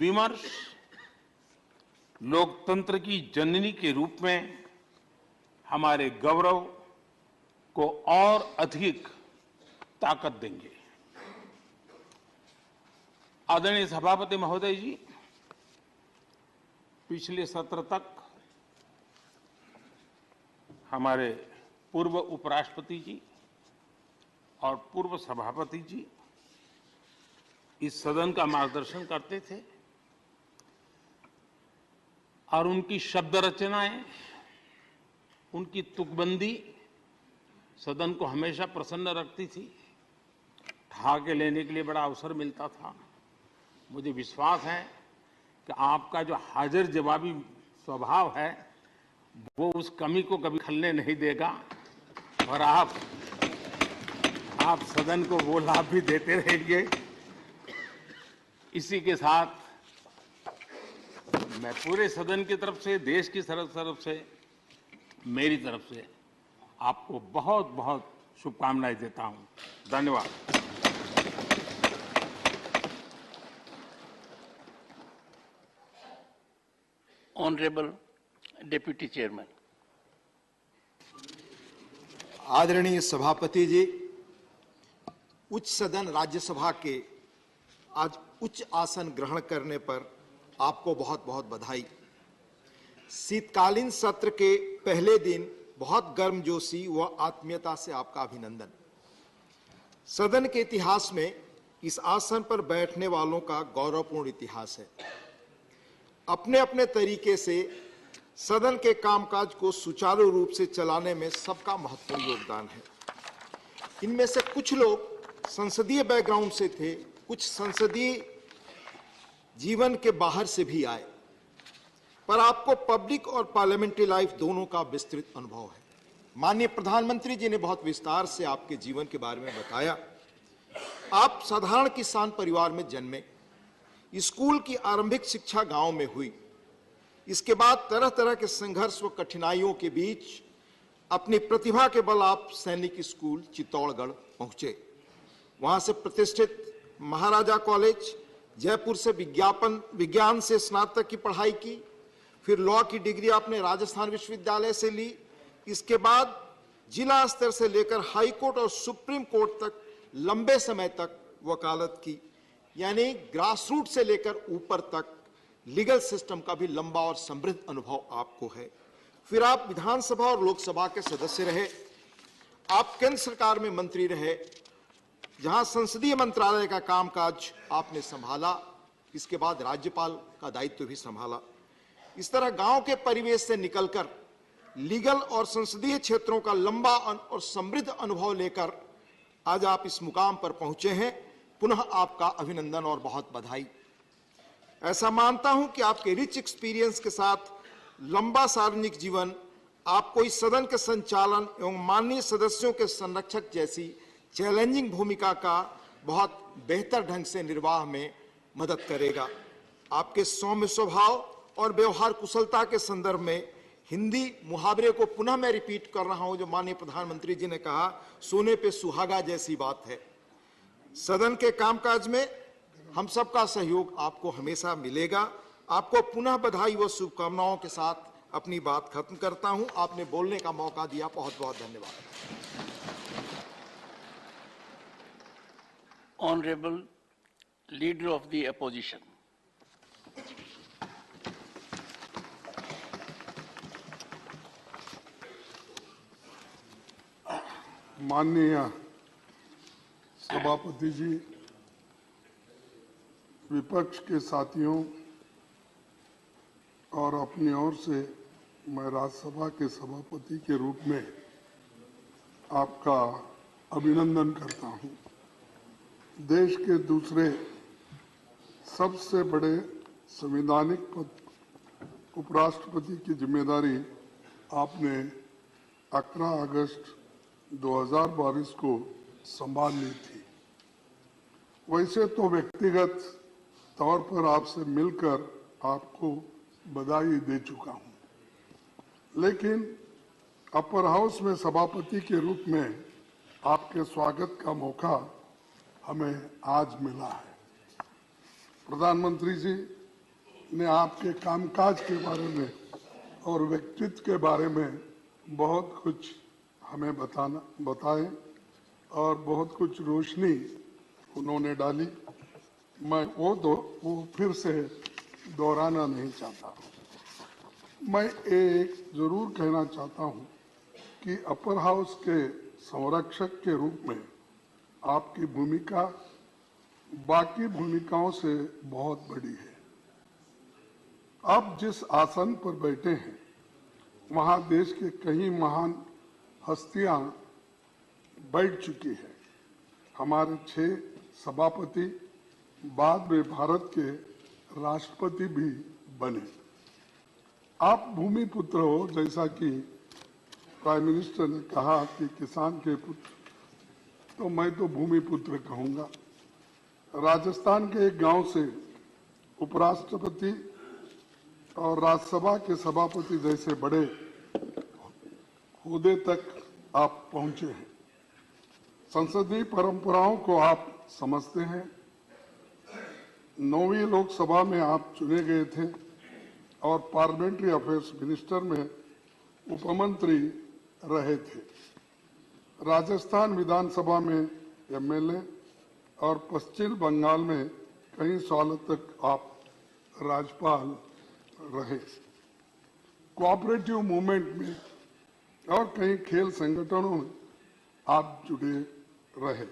विमर्श लोकतंत्र की जननी के रूप में हमारे गौरव को और अधिक ताकत देंगे। आदरणीय सभापति महोदय जी, पिछले सत्र तक हमारे पूर्व उपराष्ट्रपति जी और पूर्व सभापति जी इस सदन का मार्गदर्शन करते थे और उनकी शब्द रचनाएं, उनकी तुकबंदी सदन को हमेशा प्रसन्न रखती थी। ठहाके लेने के लिए बड़ा अवसर मिलता था। मुझे विश्वास है कि आपका जो हाजिर जवाबी स्वभाव है वो उस कमी को कभी खलने नहीं देगा और आप सदन को वो लाभ भी देते रहेंगे। इसी के साथ मैं पूरे सदन की तरफ से, देश की तरफ से, मेरी तरफ से आपको बहुत बहुत शुभकामनाएं देता हूं। धन्यवाद। Honourable deputy chairman. आदरणीय सभापति जी, उच्च सदन राज्यसभा के आज उच्च आसन ग्रहण करने पर आपको बहुत बहुत बधाई। शीतकालीन सत्र के पहले दिन बहुत गर्मजोशी व आत्मीयता से आपका अभिनंदन। सदन के इतिहास में इस आसन पर बैठने वालों का गौरवपूर्ण इतिहास है। अपने अपने तरीके से सदन के कामकाज को सुचारू रूप से चलाने में सबका महत्वपूर्ण योगदान है। इनमें से कुछ लोग संसदीय बैकग्राउंड से थे, कुछ संसदीय जीवन के बाहर से भी आए, पर आपको पब्लिक और पार्लियामेंट्री लाइफ दोनों का विस्तृत अनुभव है। माननीय प्रधानमंत्री जी ने बहुत विस्तार से आपके जीवन के बारे में बताया। आप साधारण किसान परिवार में जन्मे, स्कूल की आरंभिक शिक्षा गांव में हुई। इसके बाद तरह तरह के संघर्ष व कठिनाइयों के बीच अपनी प्रतिभा के बल आप सैनिक स्कूल चित्तौड़गढ़ पहुंचे। वहां से प्रतिष्ठित महाराजा कॉलेज जयपुर से विज्ञान से स्नातक की पढ़ाई की। फिर लॉ की डिग्री आपने राजस्थान विश्वविद्यालय से ली। इसके बाद जिला स्तर से लेकर हाई कोर्ट और सुप्रीम कोर्ट तक लंबे समय तक वकालत की, यानी ग्रासरूट से लेकर ऊपर तक लीगल सिस्टम का भी लंबा और समृद्ध अनुभव आपको है। फिर आप विधानसभा और लोकसभा के सदस्य रहे। आप केंद्र सरकार में मंत्री रहे, जहां संसदीय मंत्रालय का कामकाज आपने संभाला। इसके बाद राज्यपाल का दायित्व भी संभाला। इस तरह गांव के परिवेश से निकलकर लीगल और संसदीय क्षेत्रों का लंबा और समृद्ध अनुभव लेकर आज आप इस मुकाम पर पहुंचे हैं। पुनः आपका अभिनंदन और बहुत बधाई। ऐसा मानता हूं कि आपके रिच एक्सपीरियंस के साथ लंबा सार्वजनिक जीवन आपको इस सदन के संचालन एवं माननीय सदस्यों के संरक्षक जैसी चैलेंजिंग भूमिका का बहुत बेहतर ढंग से निर्वाह में मदद करेगा। आपके सौम्य स्वभाव और व्यवहार कुशलता के संदर्भ में हिंदी मुहावरे को पुनः मैं रिपीट कर रहा हूं, जो माननीय प्रधानमंत्री जी ने कहा, सोने पे सुहागा जैसी बात है। सदन के कामकाज में हम सबका सहयोग आपको हमेशा मिलेगा। आपको पुनः बधाई व शुभकामनाओं के साथ अपनी बात खत्म करता हूं। आपने बोलने का मौका दिया, बहुत बहुत धन्यवाद। Honourable leader of the opposition. माननीय सभापति जी, विपक्ष के साथियों और अपनी ओर से मैं राज्यसभा के सभापति के रूप में आपका अभिनंदन करता हूं। देश के दूसरे सबसे बड़े संवैधानिक पद उपराष्ट्रपति की जिम्मेदारी आपने 11 अगस्त 2022 को संभाल ली थी। वैसे तो व्यक्तिगत तौर पर आपसे मिलकर आपको बधाई दे चुका हूं, लेकिन अपर हाउस में सभापति के रूप में आपके स्वागत का मौका हमें आज मिला है। प्रधानमंत्री जी, ने आपके कामकाज के बारे में और व्यक्तित्व के बारे में बहुत कुछ हमें बताए और बहुत कुछ रोशनी उन्होंने डाली। मैं वो फिर से दोहराना नहीं चाहता। मैं एक जरूर कहना चाहता हूं कि अपर हाउस के संरक्षक के रूप में आपकी भूमिका बाकी भूमिकाओं से बहुत बड़ी है। आप जिस आसन पर बैठे हैं वहां देश के कई महान हस्तियां बैठ चुकी है। हमारे 6 सभापति बाद में भारत के राष्ट्रपति भी बने। आप भूमि पुत्र हो, जैसा कि प्राइम मिनिस्टर ने कहा कि किसान के पुत्र, तो मैं तो भूमि पुत्र कहूंगा। राजस्थान के एक गांव से उपराष्ट्रपति और राज्यसभा के सभापति जैसे बड़े ओहदे तक आप पहुंचे हैं। संसदीय परंपराओं को आप समझते हैं। 9वीं लोकसभा में आप चुने गए थे और पार्लियामेंट्री अफेयर्स मिनिस्टर में उपमंत्री रहे थे। राजस्थान विधानसभा में एमएलए और पश्चिम बंगाल में कई सालों तक आप राज्यपाल रहे। कोऑपरेटिव मूवमेंट में और कई खेल संगठनों में आप जुड़े रहे।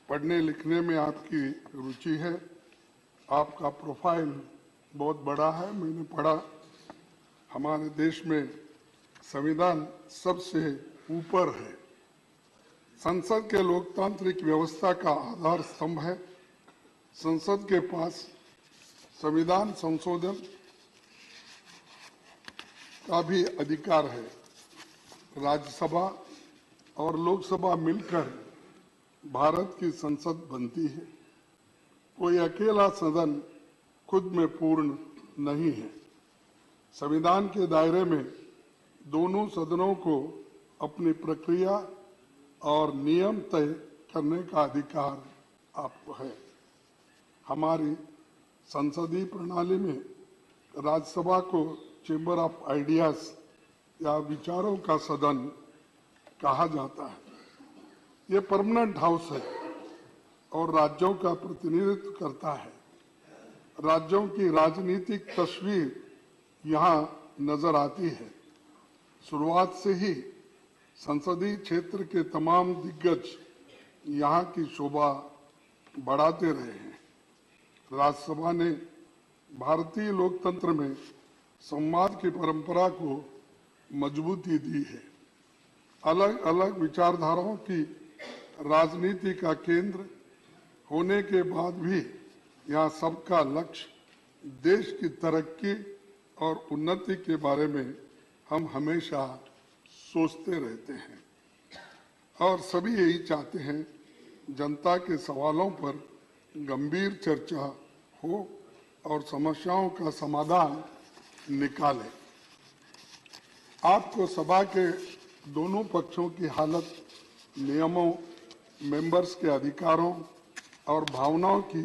पढ़ने लिखने में आपकी रुचि है। आपका प्रोफाइल बहुत बड़ा है। मैंने पढ़ा, हमारे देश में संविधान सबसे ऊपर है। संसद के लोकतांत्रिक व्यवस्था का आधार स्तंभ है। संसद के पास संविधान संशोधन का भी अधिकार है। राज्यसभा और लोकसभा मिलकर भारत की संसद बनती है। कोई अकेला सदन खुद में पूर्ण नहीं है। संविधान के दायरे में दोनों सदनों को अपनी प्रक्रिया और नियम तय करने का अधिकार आपको है। हमारी संसदीय प्रणाली में राज्यसभा को चेंबर ऑफ आइडियाज या विचारों का सदन कहा जाता है। ये परमानेंट हाउस है और राज्यों का प्रतिनिधित्व करता है। राज्यों की राजनीतिक तस्वीर यहाँ नजर आती है। शुरुआत से ही संसदीय क्षेत्र के तमाम दिग्गज यहाँ की शोभा बढ़ाते रहे हैं। राज्यसभा ने भारतीय लोकतंत्र में संवाद की परंपरा को मजबूती दी है। अलग अलग विचारधाराओं की राजनीति का केंद्र होने के बाद भी यहाँ सबका लक्ष्य देश की तरक्की और उन्नति के बारे में हम हमेशा सोचते रहते हैं और सभी यही चाहते हैं जनता के सवालों पर गंभीर चर्चा हो और समस्याओं का समाधान निकाले। आपको सभा के दोनों पक्षों की हालत, नियमों, मेंबर्स के अधिकारों और भावनाओं की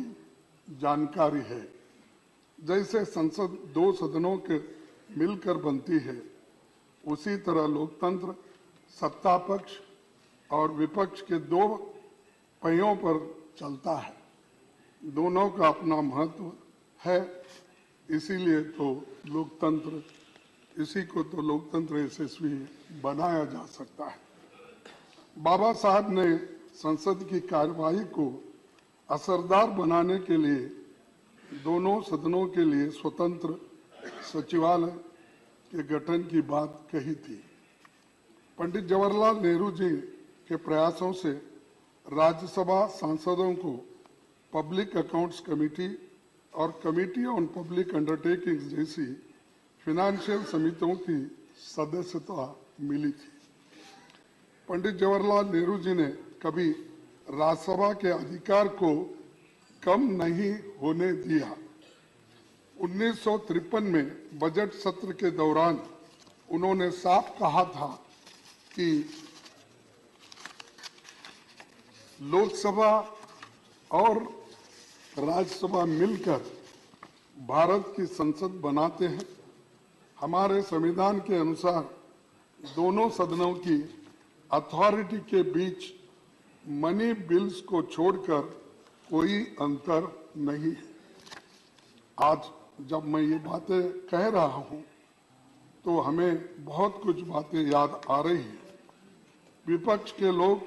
जानकारी है। जैसे संसद 2 सदनों के मिलकर बनती है, उसी तरह लोकतंत्र सत्ता पक्ष और विपक्ष के 2 पहियों पर चलता है। दोनों का अपना महत्व है। इसीलिए तो लोकतंत्र, इसी को तो लोकतंत्र यशस्वी बनाया जा सकता है। बाबा साहब ने संसद की कार्यवाही को असरदार बनाने के लिए दोनों सदनों के लिए स्वतंत्र सचिवालय के गठन की बात कही थी। पंडित जवाहरलाल नेहरू जी के प्रयासों से राज्यसभा सांसदों को पब्लिक अकाउंट्स कमेटी और कमेटी ऑन पब्लिक अंडरटेकिंग्स जैसी फिनेंशियल समितियों की सदस्यता मिली थी। पंडित जवाहरलाल नेहरू जी ने कभी राज्यसभा के अधिकार को कम नहीं होने दिया। 1953 में बजट सत्र के दौरान उन्होंने साफ कहा था कि लोकसभा और राज्यसभा मिलकर भारत की संसद बनाते हैं। हमारे संविधान के अनुसार दोनों सदनों की अथॉरिटी के बीच मनी बिल्स को छोड़कर कोई अंतर नहीं है। आज जब मैं ये बातें कह रहा हूं तो हमें बहुत कुछ बातें याद आ रही हैं। विपक्ष के लोग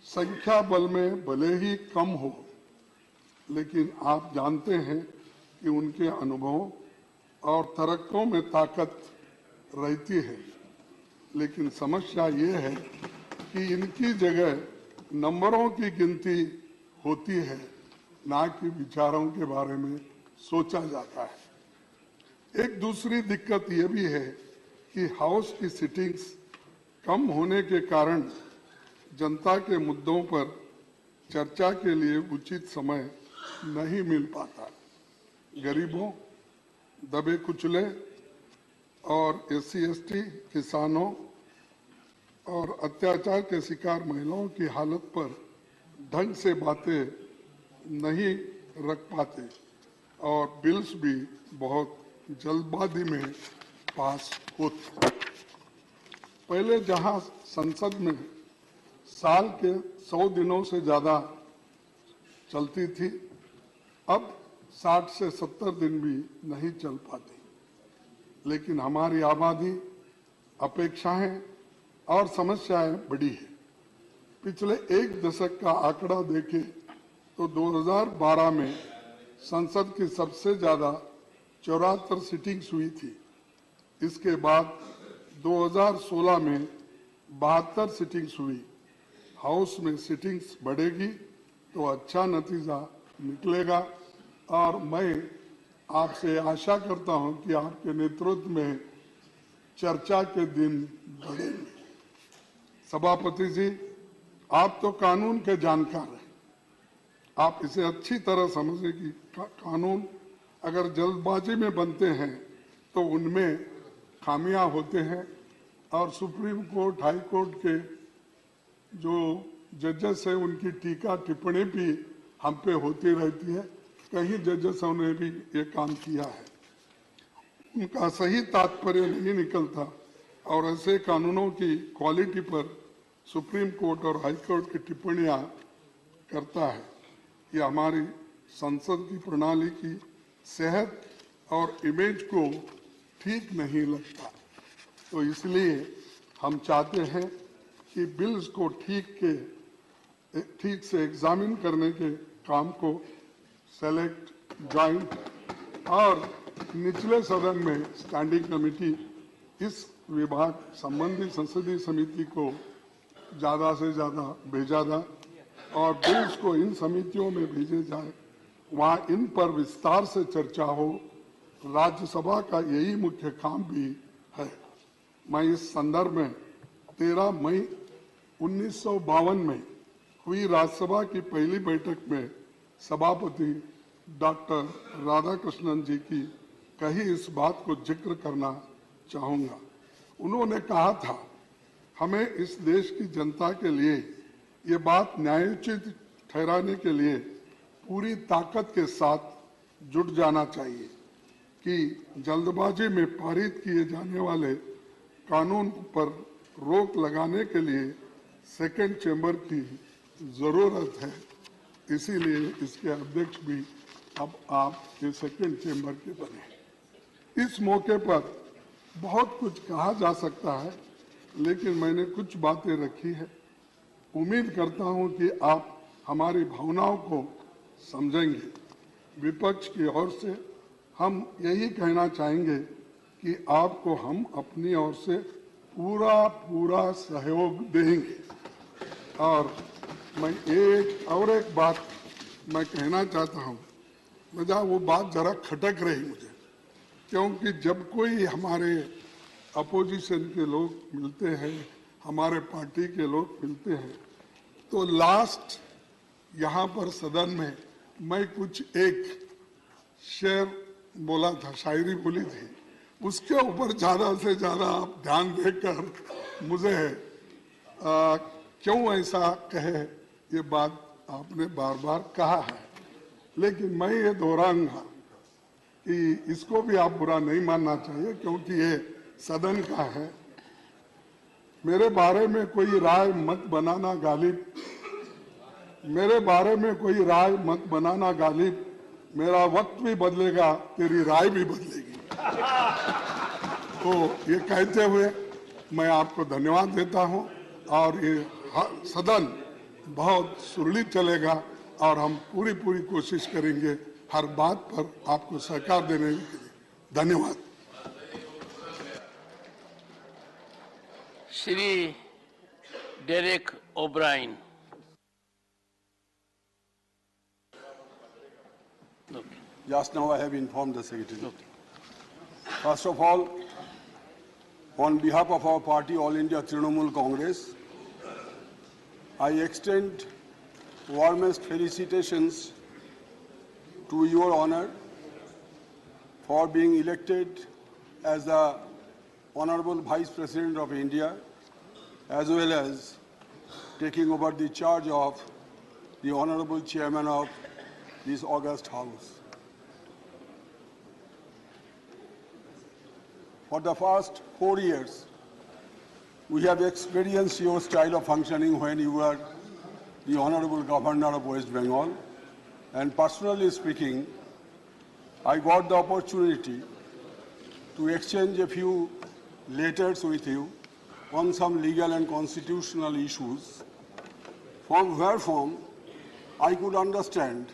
संख्या बल में भले ही कम हो, लेकिन आप जानते हैं कि उनके अनुभव और तर्कों में ताकत रहती है। लेकिन समस्या ये है कि इनकी जगह नंबरों की गिनती होती है, ना कि विचारों के बारे में सोचा जाता है। एक दूसरी दिक्कत ये भी है कि हाउस की सिटिंग्स कम होने के कारण जनता के मुद्दों पर चर्चा के लिए उचित समय नहीं मिल पाता। गरीबों, दबे कुचले और SC/ST, किसानों और अत्याचार के शिकार महिलाओं की हालत पर ढंग से बातें नहीं रख पाते और बिल्स भी बहुत जल्दबाजी में पास होते। पहले जहां संसद में साल के 100 दिनों से ज्यादा चलती थी, अब 60 से 70 दिन भी नहीं चल पाती। लेकिन हमारी आबादी, अपेक्षाएं और समस्याएं बड़ी है। पिछले एक दशक का आंकड़ा देखें तो 2012 में संसद की सबसे ज्यादा 74 सिटिंग्स हुई थी। इसके बाद 2016 में 72 सिटिंग्स हुई। हाउस में सिटिंग्स बढ़ेगी तो अच्छा नतीजा निकलेगा और मैं आपसे आशा करता हूं कि आपके नेतृत्व में चर्चा के दिन बढ़ेंगे। सभापति जी, आप तो कानून के जानकार हैं। आप इसे अच्छी तरह समझें कि कानून अगर जल्दबाजी में बनते हैं तो उनमें खामियां होते हैं और सुप्रीम कोर्ट, हाई कोर्ट के जो जजेस हैं उनकी टीका टिप्पणी भी हम पे होती रहती है। कई जजेसों ने भी ये काम किया है, उनका सही तात्पर्य नहीं निकलता और ऐसे कानूनों की क्वालिटी पर सुप्रीम कोर्ट और हाई कोर्ट की टिप्पणियां करता है। ये हमारी संसद की प्रणाली की सेहत और इमेज को ठीक नहीं लगता। तो इसलिए हम चाहते हैं कि बिल्स को ठीक से एग्जामिन करने के काम को सेलेक्ट, जॉइंट और निचले सदन में स्टैंडिंग कमेटी इस विभाग संबंधी संसदीय समिति को ज्यादा से ज्यादा भेजा जाए और बिल्स को इन समितियों में भेजे जाए, वहां इन पर विस्तार से चर्चा हो। राज्यसभा का यही मुख्य काम भी है। मैं इस संदर्भ में 13 मई 1952 में हुई राज्यसभा की पहली बैठक में सभापति डॉक्टर राधाकृष्णन जी की कही इस बात को जिक्र करना चाहूंगा। उन्होंने कहा था, हमें इस देश की जनता के लिए ये बात न्यायोचित ठहराने के लिए पूरी ताकत के साथ जुट जाना चाहिए कि जल्दबाजी में पारित किए जाने वाले कानून पर रोक लगाने के लिए सेकंड चेंबर की जरूरत है। इसीलिए इसके अध्यक्ष भी अब आप ये सेकंड चेंबर के बने। इस मौके पर बहुत कुछ कहा जा सकता है, लेकिन मैंने कुछ बातें रखी है। उम्मीद करता हूं कि आप हमारी भावनाओं को समझेंगे। विपक्ष की ओर से हम यही कहना चाहेंगे कि आपको हम अपनी ओर से पूरा सहयोग देंगे। और मैं एक बात मैं कहना चाहता हूं, मुझे वो बात जरा खटक रही मुझे, क्योंकि जब कोई हमारे अपोजिशन के लोग मिलते हैं, हमारे पार्टी के लोग मिलते हैं, तो लास्ट यहाँ पर सदन में मैं कुछ एक शेर बोला था, शायरी बोली थी, उसके ऊपर ज्यादा से ज्यादा आप ध्यान देकर मुझे क्यों ऐसा कहे ये बात आपने बार बार कहा है, लेकिन मैं ये दोहराऊंगा कि इसको भी आप बुरा नहीं मानना चाहिए, क्योंकि ये सदन का है। मेरे बारे में कोई राय मत बनाना गालिब, मेरे बारे में कोई राय मत बनाना गालिब, मेरा वक्त भी बदलेगा, तेरी राय भी बदलेगी। तो ये कहते हुए मैं आपको धन्यवाद देता हूं, और ये सदन बहुत सुरक्षित चलेगा और हम पूरी कोशिश करेंगे हर बात पर आपको सहकार देने के लिए। धन्यवाद। Shri Derek O'Brien. Just now I have informed the Secretary. First of all, on behalf of our party, All India Trinamool Congress, I extend warmest felicitations to Your Honor for being elected as the Honorable Vice President of India, as well as taking over the charge of the Honorable Chairman of this august House. For the past 4 years, we have experienced your style of functioning when you were the Honorable Governor of West Bengal. And personally speaking, I got the opportunity to exchange a few letters with you on some legal and constitutional issues, wherefrom I could understand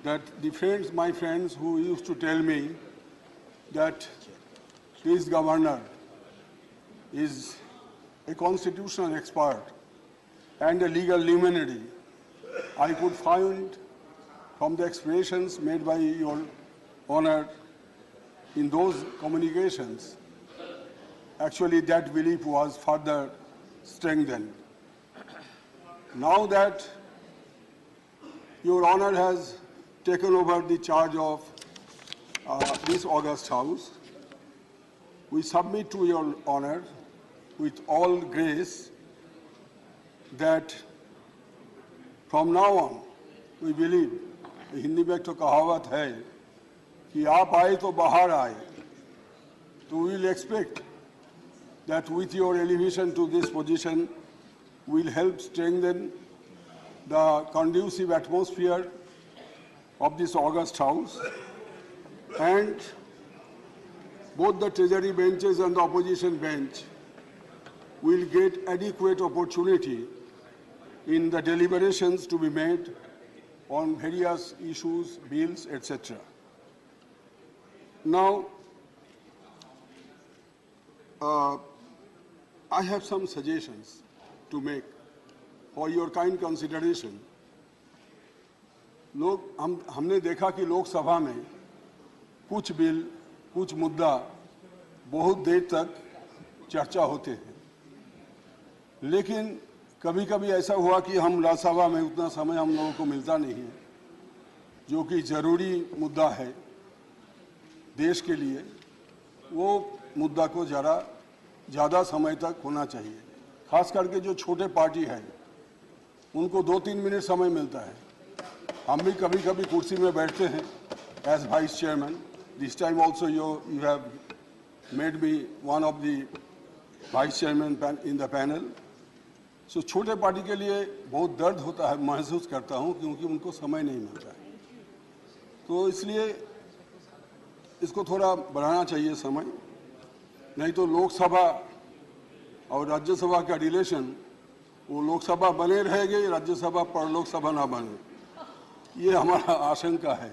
that my friends who used to tell me that this governor is a constitutional expert and a legal luminary, I could find from the expressions made by Your Honor in those communications, actually that belief was further strengthened. Now that Your Honor has taken over the charge of this august House, we submit to Your Honor with all grace that from now on, we believe, Hindi में तो कहावत है कि आप आए तो बाहर आए, so we will expect that with your elevation to this position will help strengthen the conducive atmosphere of this august House, and both the Treasury benches and the opposition bench will get adequate opportunity in the deliberations to be made on various issues, bills, etc. Now, I have some suggestions to make for your kind consideration. हमने देखा कि लोक सभा में कुछ bill, कुछ मुद्दा बहुत देर तक चर्चा होते हैं, लेकिन कभी-कभी ऐसा हुआ कि हम लोकसभा में उतना समय हम लोगों को मिलता नहीं है, जो कि जरूरी मुद्दा है देश के लिए, वो मुद्दा को जरा ज़्यादा समय तक होना चाहिए। खास करके जो छोटे पार्टी है, उनको 2-3 मिनट समय मिलता है। हम भी कभी-कभी कुर्सी में बैठते हैं as Vice Chairman. This time also you have made me one of the Vice Chairman in the panel. So छोटे पार्टी के लिए बहुत दर्द होता है, महसूस करता हूँ, क्योंकि उनको समय नहीं मिलता है। तो इसलिए इसको थोड़ा बढ़ाना चाहिए समय, नहीं तो लोकसभा और राज्यसभा का रिलेशन, वो लोकसभा बने रहेगी, राज्यसभा पर लोकसभा ना बने, ये हमारा आशंका है।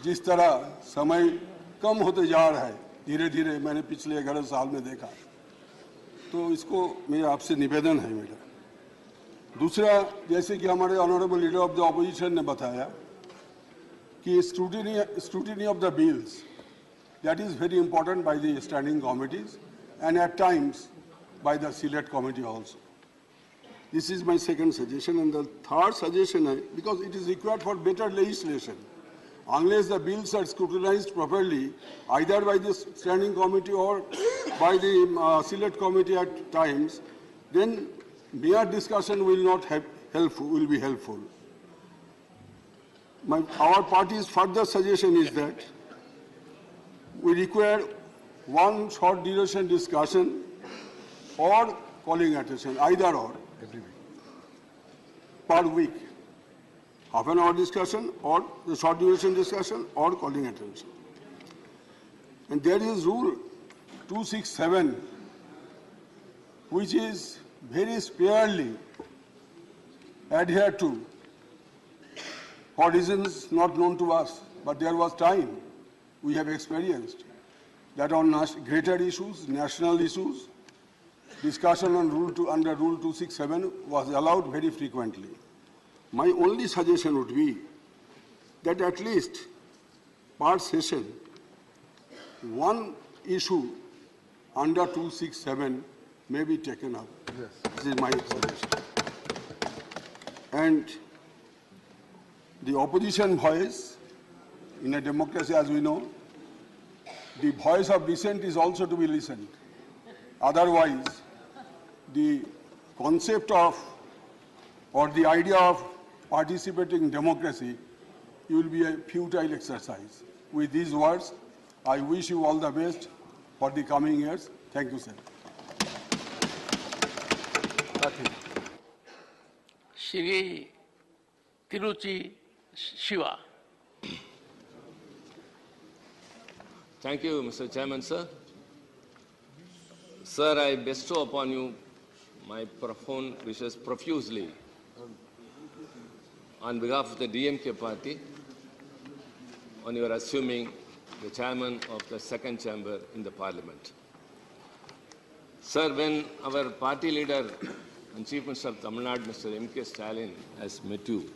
जिस तरह समय कम होते जा रहा है धीरे धीरे, मैंने पिछले 11 साल में देखा, तो इसको मेरा आपसे निवेदन है मेरा। दूसरा, जैसे कि हमारे honourable leader of the opposition ने बताया कि scrutiny of the bills, that is very important by the standing committees and at times by the select committee also. This is my second suggestion. And the third suggestion, because it is required for better legislation, unless the bills are scrutinized properly, either by the standing committee or by the select committee at times, then mere discussion will not be helpful. Our party's further suggestion is that we require one short duration discussion or calling attention, either or, per week. Half an hour discussion or the short duration discussion or calling attention. And there is rule 267, which is very sparely adhered to for reasons not known to us. But there was time we have experienced that on greater issues, national issues, discussion on under Rule 267 was allowed very frequently. My only suggestion would be that at least per session, one issue under 267 may be taken up. Yes. This is my suggestion. And the opposition voice in a democracy, as we know, the voice of dissent is also to be listened. Otherwise, the concept of or the idea of participating in democracy will be a futile exercise. With these words, I wish you all the best for the coming years. Thank you, sir. Shri Tiruchi Shiva. Thank you, Mr. Chairman, sir. Sir, I bestow upon you my profound wishes profusely on behalf of the DMK party on your assuming the chairman of the second chamber in the parliament. Sir, when our party leader and Chief Minister of Tamil Nadu, Mr. M.K. Stalin, has met you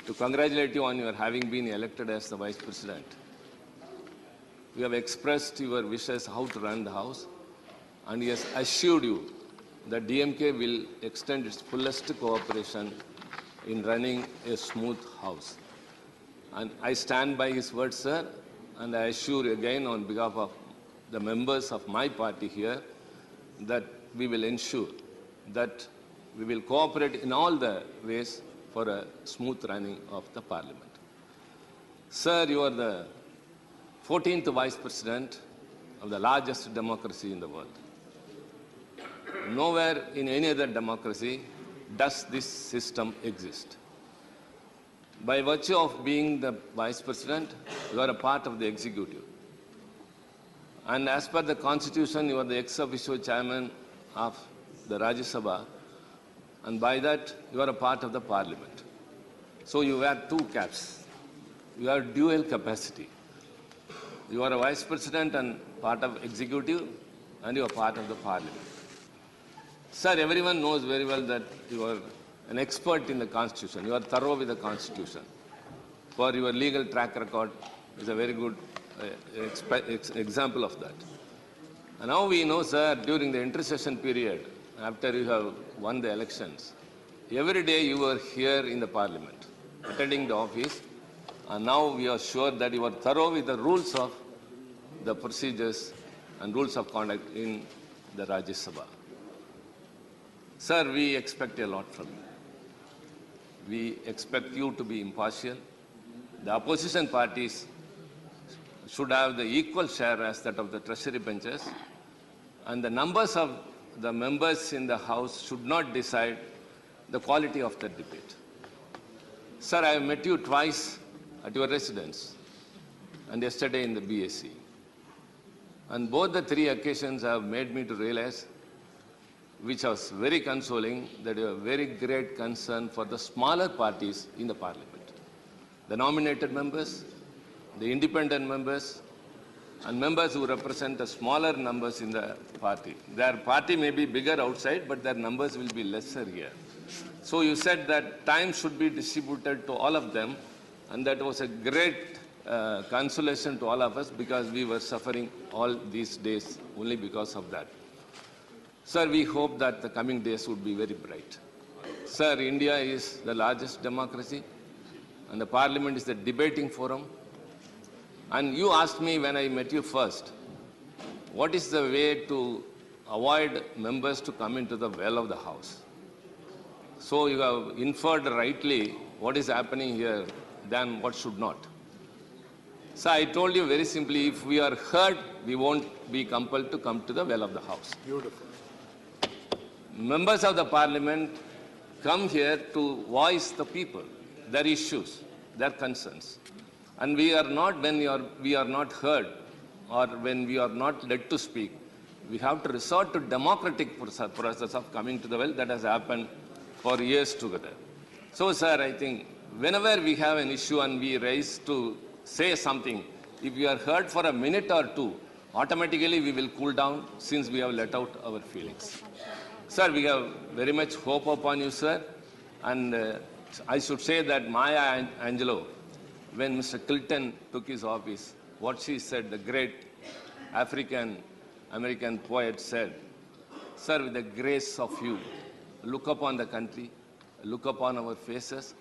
to congratulate you on your having been elected as the Vice President, we have expressed your wishes how to run the House, and he has assured you that DMK will extend its fullest cooperation in running a smooth House. And I stand by his words, sir, and I assure you again on behalf of the members of my party here that we will ensure that we will cooperate in all the ways for a smooth running of the Parliament. Sir, you are the 14th Vice President of the largest democracy in the world. Nowhere in any other democracy does this system exist. By virtue of being the Vice President, you are a part of the executive. And as per the Constitution, you are the ex officio chairman of the Rajya Sabha, and by that, you are a part of the Parliament. So you wear two caps. You have dual capacity. You are a Vice President and part of executive, and you are part of the Parliament. Sir, everyone knows very well that you are an expert in the Constitution. You are thorough with the Constitution. For your legal track record is a very good example of that. And now we know, sir, during the intercession period, after you have won the elections, every day you were here in the Parliament, attending the office, and now we are sure that you are thorough with the rules of the procedures and rules of conduct in the Rajya Sabha. Sir, we expect a lot from you. We expect you to be impartial. The opposition parties should have the equal share as that of the treasury benches, and the numbers of the members in the House should not decide the quality of the debate. Sir, I have met you twice at your residence and yesterday in the BSc. And both the three occasions have made me to realize, which was very consoling, that you have very great concern for the smaller parties in the Parliament. The nominated members, the independent members, and members who represent the smaller numbers in the party. Their party may be bigger outside, but their numbers will be lesser here. So you said that time should be distributed to all of them, and that was a great consolation to all of us, because we were suffering all these days only because of that. Sir, we hope that the coming days would be very bright. Sir, India is the largest democracy, and the Parliament is the debating forum. And you asked me when I met you first, what is the way to avoid members to come into the well of the House? So you have inferred rightly what is happening here than what should not. So I told you very simply, if we are heard, we won't be compelled to come to the well of the house. Beautiful. Members of the parliament come here to voice the people, their issues, their concerns. And we are not, when we are not heard or when we are not led to speak, we have to resort to democratic process of coming to the well. That has happened for years together. So, sir, I think whenever we have an issue and we raise to say something, if we are heard for a minute or two, automatically we will cool down since we have let out our feelings. Sir, we have very much hope upon you, sir. And I should say that Maya Angelou, when Mr. Clinton took his office, what she said, the great African-American poet said, sir, with the grace of you, look upon the country, look upon our faces,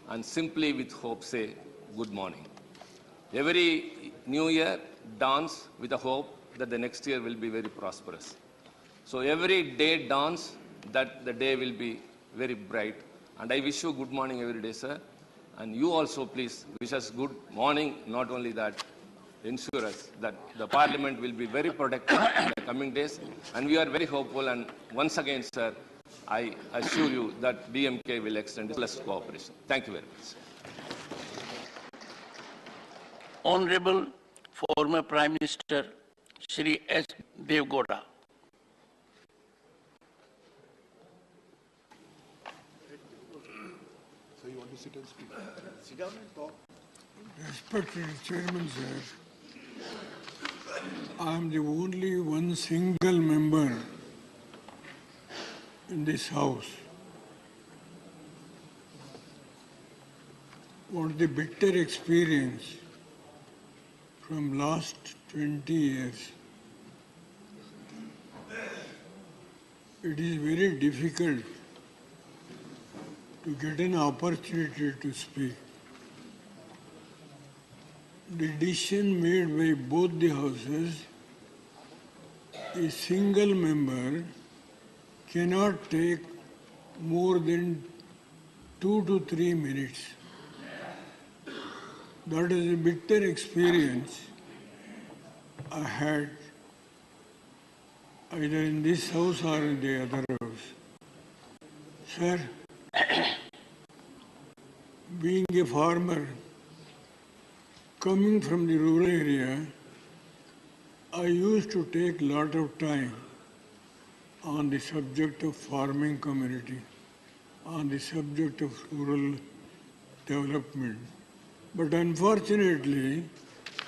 and simply with hope say, good morning. Every new year dawns with a hope that the next year will be very prosperous. So every day dawns that the day will be very bright. And I wish you good morning every day, sir. And you also, please, wish us good morning. Not only that, ensure us that the Parliament will be very productive in the coming days. And we are very hopeful. And once again, sir, I assure you that DMK will extend its blessed cooperation. Thank you very much. Honorable former Prime Minister Shri S. Devgowda. So you want to sit and speak? Sit down and talk. Respected Chairman, sir, I am the only one single member in this House. What the bitter experience from last 20 years, it is very difficult to get an opportunity to speak. The decision made by both the houses, a single member cannot take more than 2 to 3 minutes. That is a bitter experience I had either in this house or in the other house. Sir, being a farmer, coming from the rural area, I used to take a lot of time on the subject of farming community, on the subject of rural development. But unfortunately,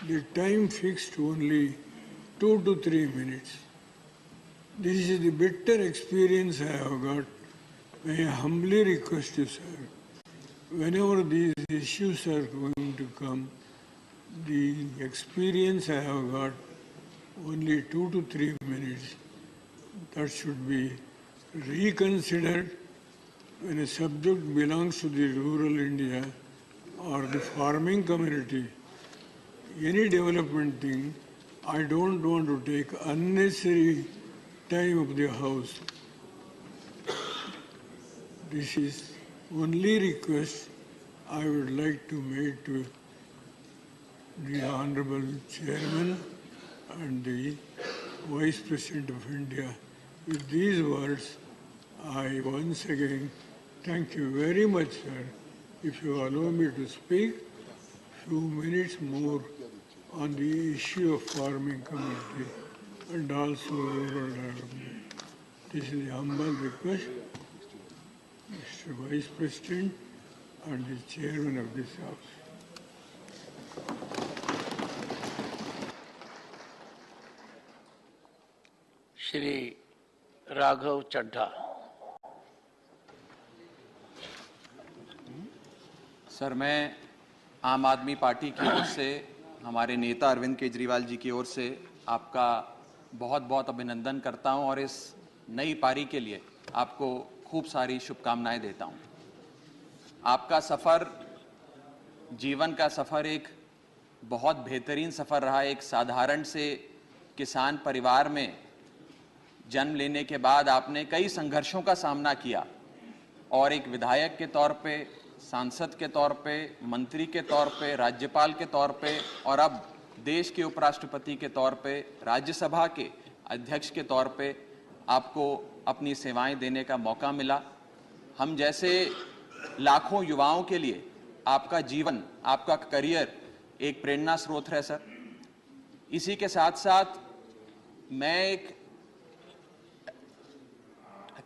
the time fixed only 2 to 3 minutes. This is the bitter experience I have got. May I humbly request you, sir, whenever these issues are going to come, the experience I have got, only 2 to 3 minutes, that should be reconsidered when a subject belongs to the rural India or the farming community. Any development thing, I don't want to take unnecessary time of the House. This is only request I would like to make to the Honorable Chairman and the Vice President of India. With these words, I once again thank you very much, sir. If you allow me to speak few minutes more on the issue of farming community and also rural development. This is a humble request, Mr. Vice President and the Chairman of this House. Shri Raghav Chadha. Sir, मैं आम आदमी party की ओर से, हमारे नेता अरविंद केजरीवाल जी की ओर से आपका बहुत बहुत अभिनंदन करता हूं और इस नई पारी के लिए आपको खूब सारी शुभकामनाएं देता हूं। आपका सफ़र, जीवन का सफ़र एक बहुत बेहतरीन सफ़र रहा। एक साधारण से किसान परिवार में जन्म लेने के बाद आपने कई संघर्षों का सामना किया और एक विधायक के तौर पे सांसद के तौर पे, मंत्री के तौर पे, राज्यपाल के तौर पे और अब देश के उपराष्ट्रपति के तौर पे, राज्यसभा के अध्यक्ष के तौर पे आपको अपनी सेवाएं देने का मौका मिला। हम जैसे लाखों युवाओं के लिए आपका जीवन, आपका करियर एक प्रेरणा स्रोत है सर। इसी के साथ साथ मैं एक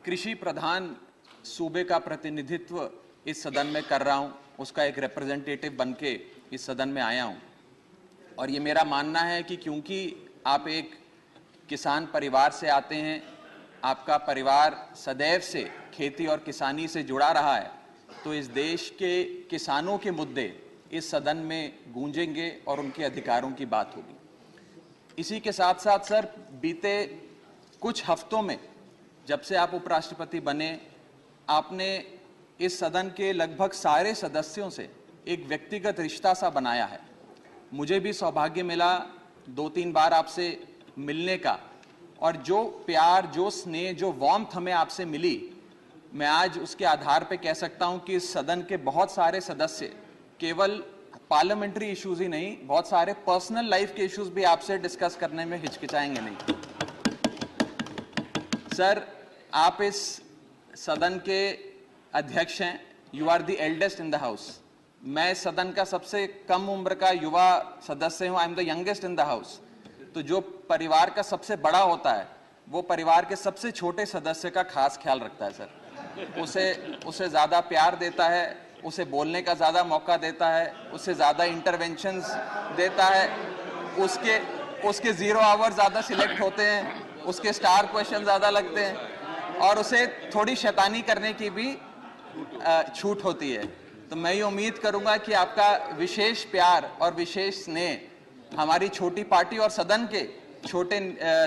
कृषि प्रधान सूबे का प्रतिनिधित्व इस सदन में कर रहा हूं, उसका एक रिप्रेजेंटेटिव बनके इस सदन में आया हूं। और ये मेरा मानना है कि क्योंकि आप एक किसान परिवार से आते हैं, आपका परिवार सदैव से खेती और किसानी से जुड़ा रहा है, तो इस देश के किसानों के मुद्दे इस सदन में गूंजेंगे और उनके अधिकारों की बात होगी। इसी के साथ साथ सर, बीते कुछ हफ्तों में जब से आप उपराष्ट्रपति बने, आपने इस सदन के लगभग सारे सदस्यों से एक व्यक्तिगत रिश्ता सा बनाया है। मुझे भी सौभाग्य मिला 2-3 बार आपसे मिलने का, और जो प्यार, जो स्नेह, जो वार्मथ हमें आपसे मिली, मैं आज उसके आधार पे कह सकता हूं कि इस सदन के बहुत सारे सदस्य केवल पार्लियामेंट्री इश्यूज ही नहीं, बहुत सारे पर्सनल लाइफ के इश्यूज भी आपसे डिस्कस करने में हिचकिचाएंगे नहीं। सर, आप इस सदन के अध्यक्ष हैं, you are the eldest in the house. मैं सदन का सबसे कम उम्र का युवा सदस्य हूं, I am the youngest in the house. तो जो परिवार का सबसे बड़ा होता है, वो परिवार के सबसे छोटे सदस्य का खास ख्याल रखता है सर। उसे ज्यादा प्यार देता है, उसे बोलने का ज्यादा मौका देता है, उसे ज्यादा इंटरवेंशंस देता है, उसके 0 आवर ज्यादा सिलेक्ट होते हैं, उसके स्टार क्वेश्चन ज्यादा लगते हैं, और उसे थोड़ी शैतानी करने की भी छूट होती है। तो मैं ये उम्मीद करूंगा कि आपका विशेष प्यार और विशेष स्नेह हमारी छोटी पार्टी और सदन के छोटे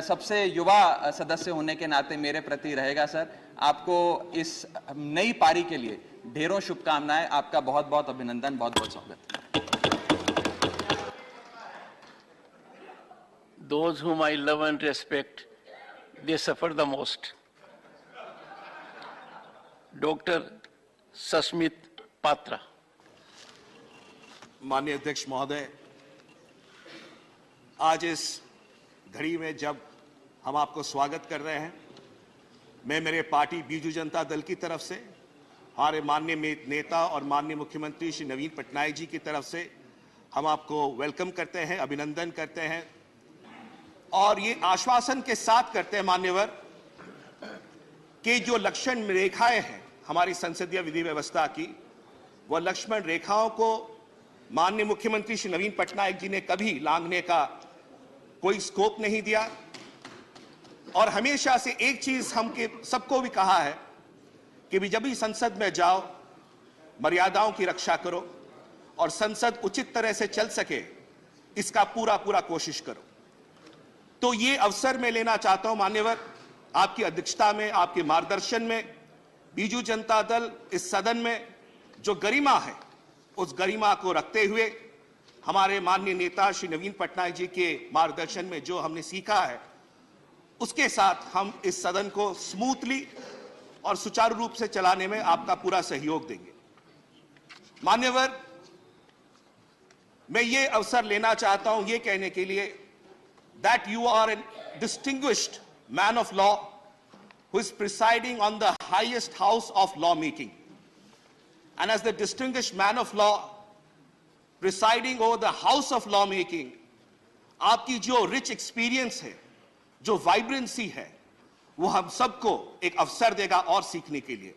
सबसे युवा सदस्य होने के नाते मेरे प्रति रहेगा सर। आपको इस नई पारी के लिए ढेरों शुभकामनाएं, आपका बहुत बहुत अभिनंदन, बहुत बहुत स्वागत। Those whom I love and respect, they suffer the most. Dr. Sasmit Patra. माननीय अध्यक्ष महोदय, आज इस घड़ी में जब हम आपको स्वागत कर रहे हैं, मैं मेरे पार्टी बीजू जनता दल की तरफ से, हमारे माननीय नेता और माननीय मुख्यमंत्री श्री नवीन पटनायक जी की तरफ से हम आपको वेलकम करते हैं, अभिनंदन करते हैं, और ये आश्वासन के साथ करते हैं मान्यवर कि जो लक्ष्मण रेखाएं हैं हमारी संसदीय विधि व्यवस्था की, वह लक्ष्मण रेखाओं को माननीय मुख्यमंत्री श्री नवीन पटनायक जी ने कभी लांघने का कोई स्कोप नहीं दिया। और हमेशा से एक चीज हम सबको भी कहा है कि भी जब भी संसद में जाओ, मर्यादाओं की रक्षा करो और संसद उचित तरह से चल सके, इसका पूरा कोशिश करो। तो ये अवसर मैं लेना चाहता हूं मान्यवर, आपकी अध्यक्षता में, आपके मार्गदर्शन में, बीजू जनता दल इस सदन में जो गरिमा है, उस गरिमा को रखते हुए हमारे माननीय नेता श्री नवीन पटनायक जी के मार्गदर्शन में जो हमने सीखा है, उसके साथ हम इस सदन को स्मूथली और सुचारू रूप से चलाने में आपका पूरा सहयोग देंगे। मान्यवर, मैं ये अवसर लेना चाहता हूं ये कहने के लिए that you are a distinguished man of law who is presiding on the highest house of lawmaking. And as the distinguished man of law presiding over the house of lawmaking, आपकी जो rich experience है, जो vibrancy है, वो हम सबको एक अवसर देगा और सीखने के लिए।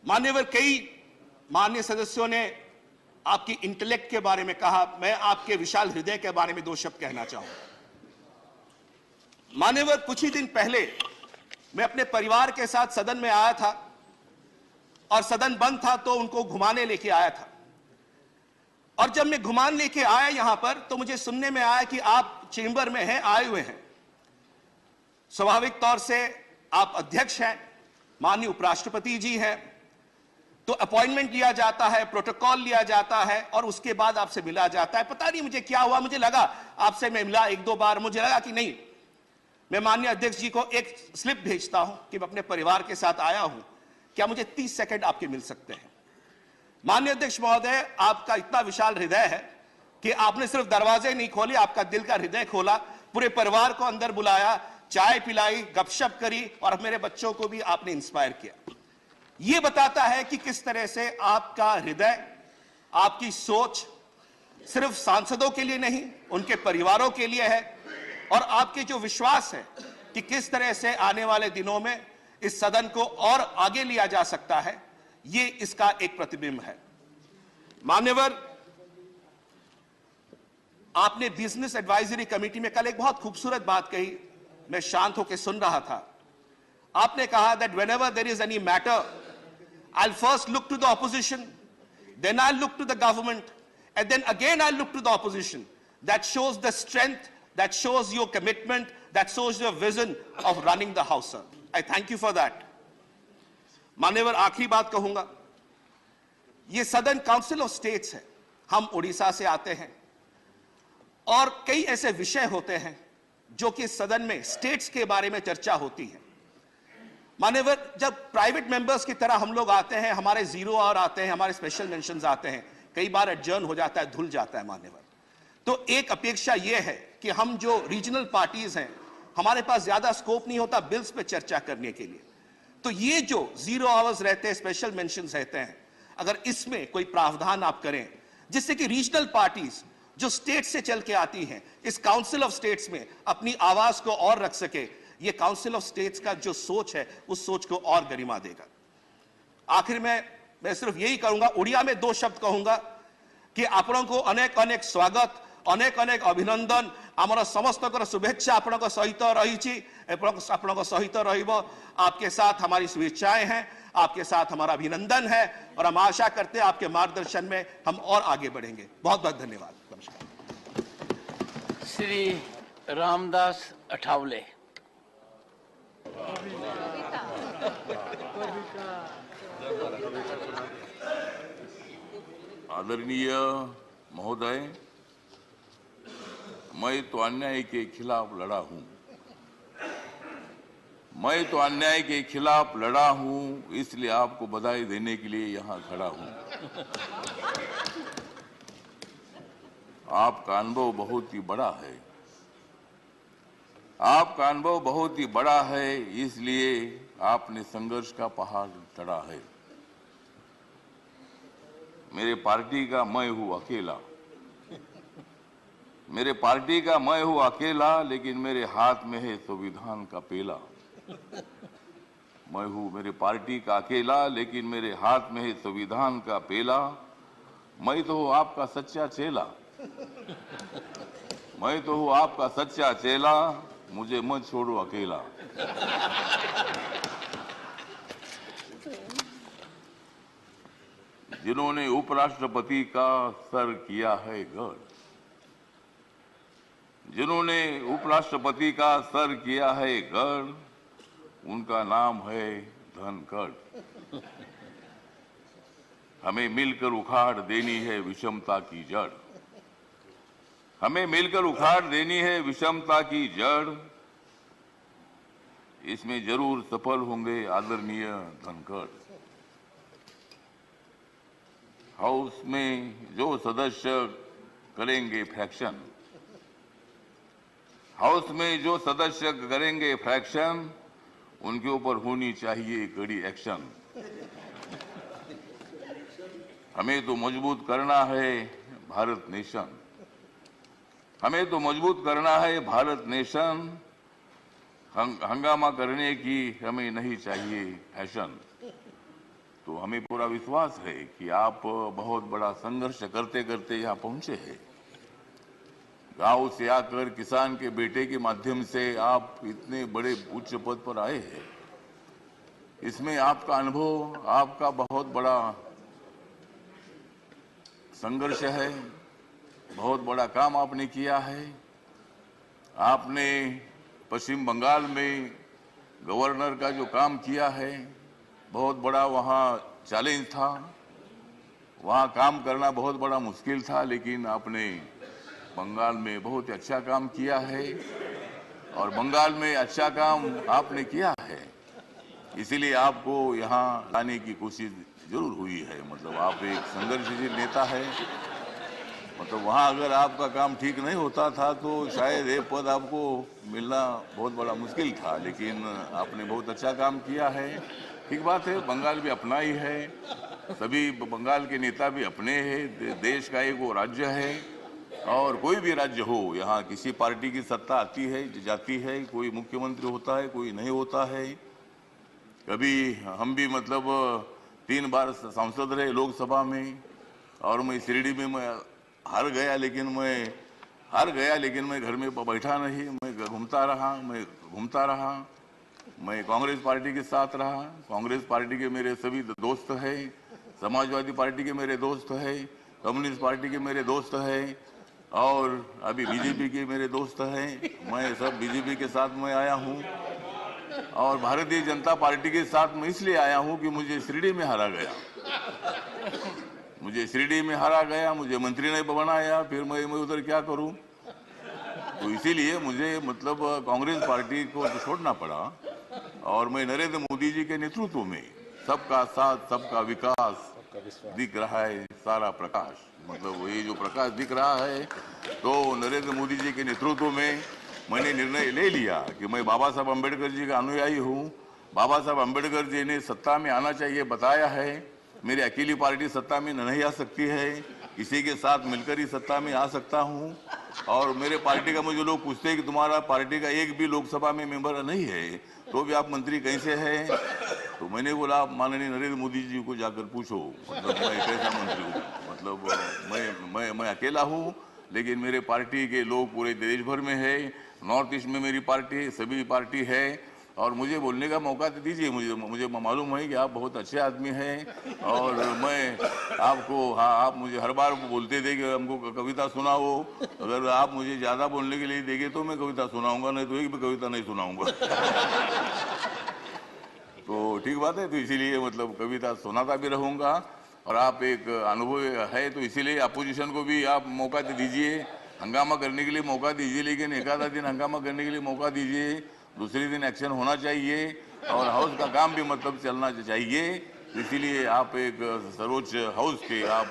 मान्यवर, कई माननीय सदस्यों ने आपकी इंटेलेक्ट के बारे में कहा, मैं आपके विशाल हृदय के बारे में 2 शब्द कहना चाहूंगा। मान्यवर, कुछ ही दिन पहले मैं अपने परिवार के साथ सदन में आया था और सदन बंद था तो उनको घुमाने लेके आया था। और जब मैं घुमान लेके आया यहां पर, तो मुझे सुनने में आया कि आप चेंबर में हैं, आए हुए हैं। स्वाभाविक तौर से आप अध्यक्ष हैं, माननीय उपराष्ट्रपति जी हैं, तो अपॉइंटमेंट लिया जाता है, प्रोटोकॉल लिया जाता है और उसके बाद आपसे मिला जाता है। पता नहीं मुझे क्या हुआ, मुझे लगा आपसे मैं मिला 1-2 बार, मुझे लगा कि नहीं, मैं माननीय अध्यक्ष जी को एक स्लिप भेजता हूं कि मैं अपने परिवार के साथ आया हूं, क्या मुझे 30 सेकंड आपके मिल सकते हैं। माननीय अध्यक्ष महोदय, आपका इतना विशाल हृदय है कि आपने सिर्फ दरवाजे नहीं खोले, आपका दिल का हृदय खोला, पूरे परिवार को अंदर बुलाया, चाय पिलाई, गपशप करी और मेरे बच्चों को भी आपने इंस्पायर किया। यह बताता है कि किस तरह से आपका हृदय, आपकी सोच सिर्फ सांसदों के लिए नहीं, उनके परिवारों के लिए है, और आपके जो विश्वास है कि किस तरह से आने वाले दिनों में इस सदन को और आगे लिया जा सकता है, ये इसका एक प्रतिबिंब है। मान्यवर, आपने बिजनेस एडवाइजरी कमेटी में कल एक बहुत खूबसूरत बात कही, मैं शांत होकर सुन रहा था। आपने कहा that whenever there is any matter, I will first look to the opposition, then I'll look to the government, and then again I'll look to the opposition. That shows the strength, that shows your commitment, that shows your vision of running the house, sir. I thank you for that. मान्यवर, आखिरी बात कहूंगा, ये सदन council of states है, हम उड़ीसा से आते हैं और कई ऐसे विषय होते हैं जो कि सदन में स्टेट्स के बारे में चर्चा होती है। मान्यवर, जब प्राइवेट मेंबर्स की तरह हम लोग आते हैं, हमारे जीरो आवर आते हैं, हमारे स्पेशल मेंशंस आते हैं, कई बार एडजर्न हो जाता है, धुल जाता है। मान्यवर, तो एक अपेक्षा यह है कि हम जो रीजनल पार्टीज हैं, हमारे पास ज्यादा स्कोप नहीं होता बिल्स पे चर्चा करने के लिए, तो ये जो जीरो आवर्स रहते हैं, स्पेशल मेंशंस रहते हैं, अगर इसमें कोई प्रावधान आप करें जिससे कि रीजनल पार्टीज जो स्टेट से चल के आती हैं इस काउंसिल ऑफ स्टेट्स में अपनी आवाज को और रख सके, ये काउंसिल ऑफ स्टेट्स का जो सोच है उस सोच को और गरिमा देगा। आखिर में मैं सिर्फ यही कहूंगा, उड़िया में दो शब्द कहूंगा कि आपनों को अनेक अनेक स्वागत, अनेक अनेक अभिनंदन, आमर समस्त शुभेच्छा आपनों सहित रही, आपनों सहित रहिबो, आपके साथ हमारी शुभेच्छाएं हैं, आपके साथ हमारा अभिनंदन है और हम आशा करते हैं आपके मार्गदर्शन में हम और आगे बढ़ेंगे। बहुत बहुत धन्यवाद। नमस्कार। श्री रामदास अठावले। आदरणीय महोदय, मैं तो अन्याय के खिलाफ लड़ा हूं, मैं तो अन्याय के खिलाफ लड़ा हूं, इसलिए आपको बधाई देने के लिए यहां खड़ा हूं। आपका अनुभव बहुत ही बड़ा है, आपका अनुभव बहुत ही बड़ा है, इसलिए आपने संघर्ष का पहाड़ चढ़ा है। मेरे पार्टी का मैं हूं अकेला, मेरे पार्टी का मैं हूं अकेला, लेकिन मेरे हाथ में है संविधान का पेला। मैं हूं मेरे पार्टी का अकेला, लेकिन मेरे हाथ में है संविधान का पेला। मैं तो हूं आपका सच्चा चेला, मैं तो हूं आपका सच्चा चेला, मुझे मत छोड़ो अकेला। जिन्होंने उपराष्ट्रपति का सर किया है गढ़, जिन्होंने उपराष्ट्रपति का सर किया है गढ़, उनका नाम है धनखड़। हमें मिलकर उखाड़ देनी है विषमता की जड़, हमें मिलकर उखाड़ देनी है विषमता की जड़। इसमें जरूर सफल होंगे आदरणीय धनखड़। हाउस में जो सदस्य करेंगे फ्रैक्शन, हाउस में जो सदस्य करेंगे फ्रैक्शन, उनके ऊपर होनी चाहिए कड़ी एक्शन। हमें तो मजबूत करना है भारत नेशन, हमें तो मजबूत करना है भारत नेशन। हंगामा करने की हमें नहीं चाहिए फैशन। तो हमें पूरा विश्वास है कि आप बहुत बड़ा संघर्ष करते करते यहाँ पहुंचे हैं। गांव से आकर किसान के बेटे के माध्यम से आप इतने बड़े उच्च पद पर आए हैं। इसमें आपका अनुभव, आपका बहुत बड़ा संघर्ष है, बहुत बड़ा काम आपने किया है। आपने पश्चिम बंगाल में गवर्नर का जो काम किया है, बहुत बड़ा वहाँ चैलेंज था, वहाँ काम करना बहुत बड़ा मुश्किल था, लेकिन आपने बंगाल में बहुत अच्छा काम किया है और बंगाल में अच्छा काम आपने किया है, इसीलिए आपको यहाँ लाने की कोशिश जरूर हुई है। मतलब आप एक संघर्षशील नेता है, मतलब वहाँ अगर आपका काम ठीक नहीं होता था तो शायद ये पद आपको मिलना बहुत बड़ा मुश्किल था, लेकिन आपने बहुत अच्छा काम किया है। ठीक बात है, बंगाल भी अपना ही है, सभी बंगाल के नेता भी अपने हैं, देश का एक वो राज्य है, और कोई भी राज्य हो यहाँ किसी पार्टी की सत्ता आती है जाती है, कोई मुख्यमंत्री होता है कोई नहीं होता है। कभी हम भी मतलब 3 बार सांसद रहे लोकसभा में, और मैं शिरडी में मैं हार गया, लेकिन मैं घर में बैठा नहीं, मैं घूमता रहा। मैं कांग्रेस पार्टी के साथ रहा, कांग्रेस पार्टी के मेरे सभी दोस्त हैं, समाजवादी पार्टी के मेरे दोस्त हैं, कम्युनिस्ट पार्टी के मेरे दोस्त हैं, और अभी बीजेपी के मेरे दोस्त हैं। मैं सब बीजेपी के साथ में आया हूँ, और भारतीय जनता पार्टी के साथ मैं इसलिए आया हूँ कि मुझे शिरडी में हारा गया, मुझे मंत्री नहीं बनाया, फिर मैं उधर क्या करूं। तो इसीलिए मुझे मतलब कांग्रेस पार्टी को छोड़ना पड़ा, और मैं नरेंद्र मोदी जी के नेतृत्व में सबका साथ सबका विकास दिख रहा है, सारा प्रकाश, मतलब ये जो प्रकाश दिख रहा है, तो नरेंद्र मोदी जी के नेतृत्व में मैंने निर्णय ले लिया कि मैं बाबा साहब अम्बेडकर जी का अनुयायी हूँ। बाबा साहब अम्बेडकर जी ने सत्ता में आना चाहिए बताया है, मेरी अकेली पार्टी सत्ता में नहीं आ सकती है, किसी के साथ मिलकर ही सत्ता में आ सकता हूँ। और मेरे पार्टी का मुझे लोग पूछते हैं कि तुम्हारा पार्टी का एक भी लोकसभा में मेंबर नहीं है, तो भी आप मंत्री कैसे हैं? तो मैंने बोला आप माननीय नरेंद्र मोदी जी को जाकर पूछो, मतलब मैं कैसा मंत्री हूँ, मतलब मैं अकेला हूँ, लेकिन मेरे पार्टी के लोग पूरे देश भर में है, नॉर्थ ईस्ट में मेरी पार्टी सभी पार्टी है, और मुझे बोलने का मौका तो दीजिए। मुझे मालूम है कि आप बहुत अच्छे आदमी हैं, और मैं आपको, हाँ, आप मुझे हर बार बोलते थे कि हमको कविता सुनाओ, अगर आप मुझे ज़्यादा बोलने के लिए देंगे तो मैं कविता सुनाऊंगा, नहीं तो एक भी कविता नहीं सुनाऊंगा। तो ठीक बात है, तो इसीलिए मतलब कविता सुनाता भी रहूँगा, और आप एक अनुभव है, तो इसीलिए अपोजिशन को भी आप मौका दीजिए, हंगामा करने के लिए मौका दीजिए, लेकिन एक आधा दिन हंगामा करने के लिए मौका दीजिए, दूसरे दिन एक्शन होना चाहिए, और हाउस का काम भी मतलब चलना चाहिए। इसीलिए आप एक सर्वोच्च हाउस के आप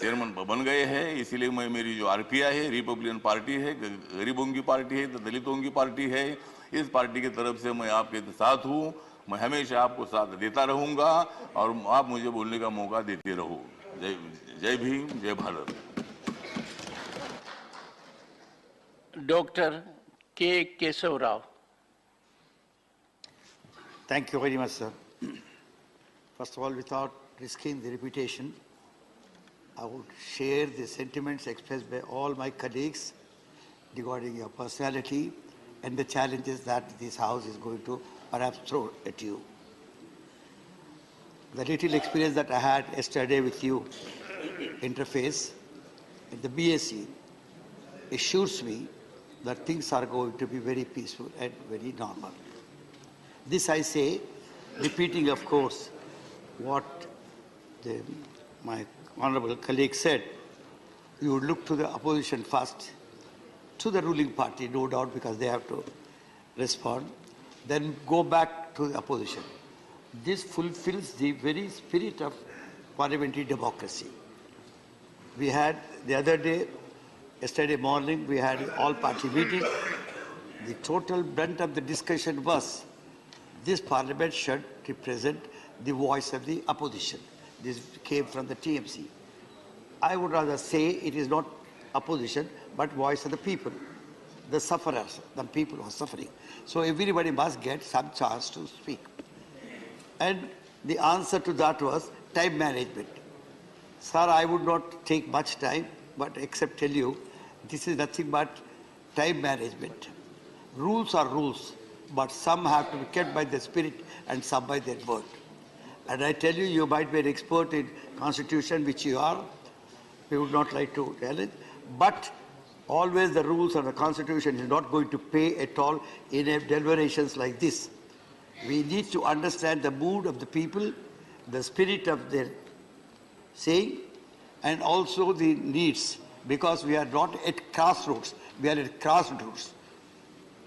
चेयरमैन बन गए हैं। इसीलिए मैं, मेरी जो आरपीआई है, रिपब्लिकन पार्टी है, गरीबों की पार्टी है, दलितों की पार्टी है, इस पार्टी की तरफ से मैं आपके साथ हूँ, मैं हमेशा आपको साथ देता रहूँगा, और आप मुझे बोलने का मौका देते रहो। जय भीम, जय भारत। डॉक्टर के Keshav Rao. Thank you very much, sir. First of all, without risking the reputation, I would share the sentiments expressed by all my colleagues regarding your personality and the challenges that this House is going to perhaps throw at you. The little experience that I had yesterday with you, interface, at the BSc, assures me that things are going to be very peaceful and very normal. This I say, repeating, of course, what my honorable colleague said. You would look to the opposition first, to the ruling party, no doubt, because they have to respond, then go back to the opposition. This fulfills the very spirit of parliamentary democracy. We had the other day, yesterday morning, we had an all-party meeting. The total brunt of the discussion was this parliament should represent the voice of the opposition. This came from the TMC. I would rather say it is not opposition, but voice of the people, the sufferers, the people who are suffering. So everybody must get some chance to speak. And the answer to that was time management. Sir, I would not take much time, but except tell you, this is nothing but time management. Rules are rules, but some have to be kept by the spirit and some by their word. And I tell you, you might be an expert in constitution, which you are. We would not like to tell it, but always the rules of the constitution is not going to pay at all in deliberations like this. We need to understand the mood of the people, the spirit of their saying, and also the needs, because we are not at crossroads, we are at crossroads.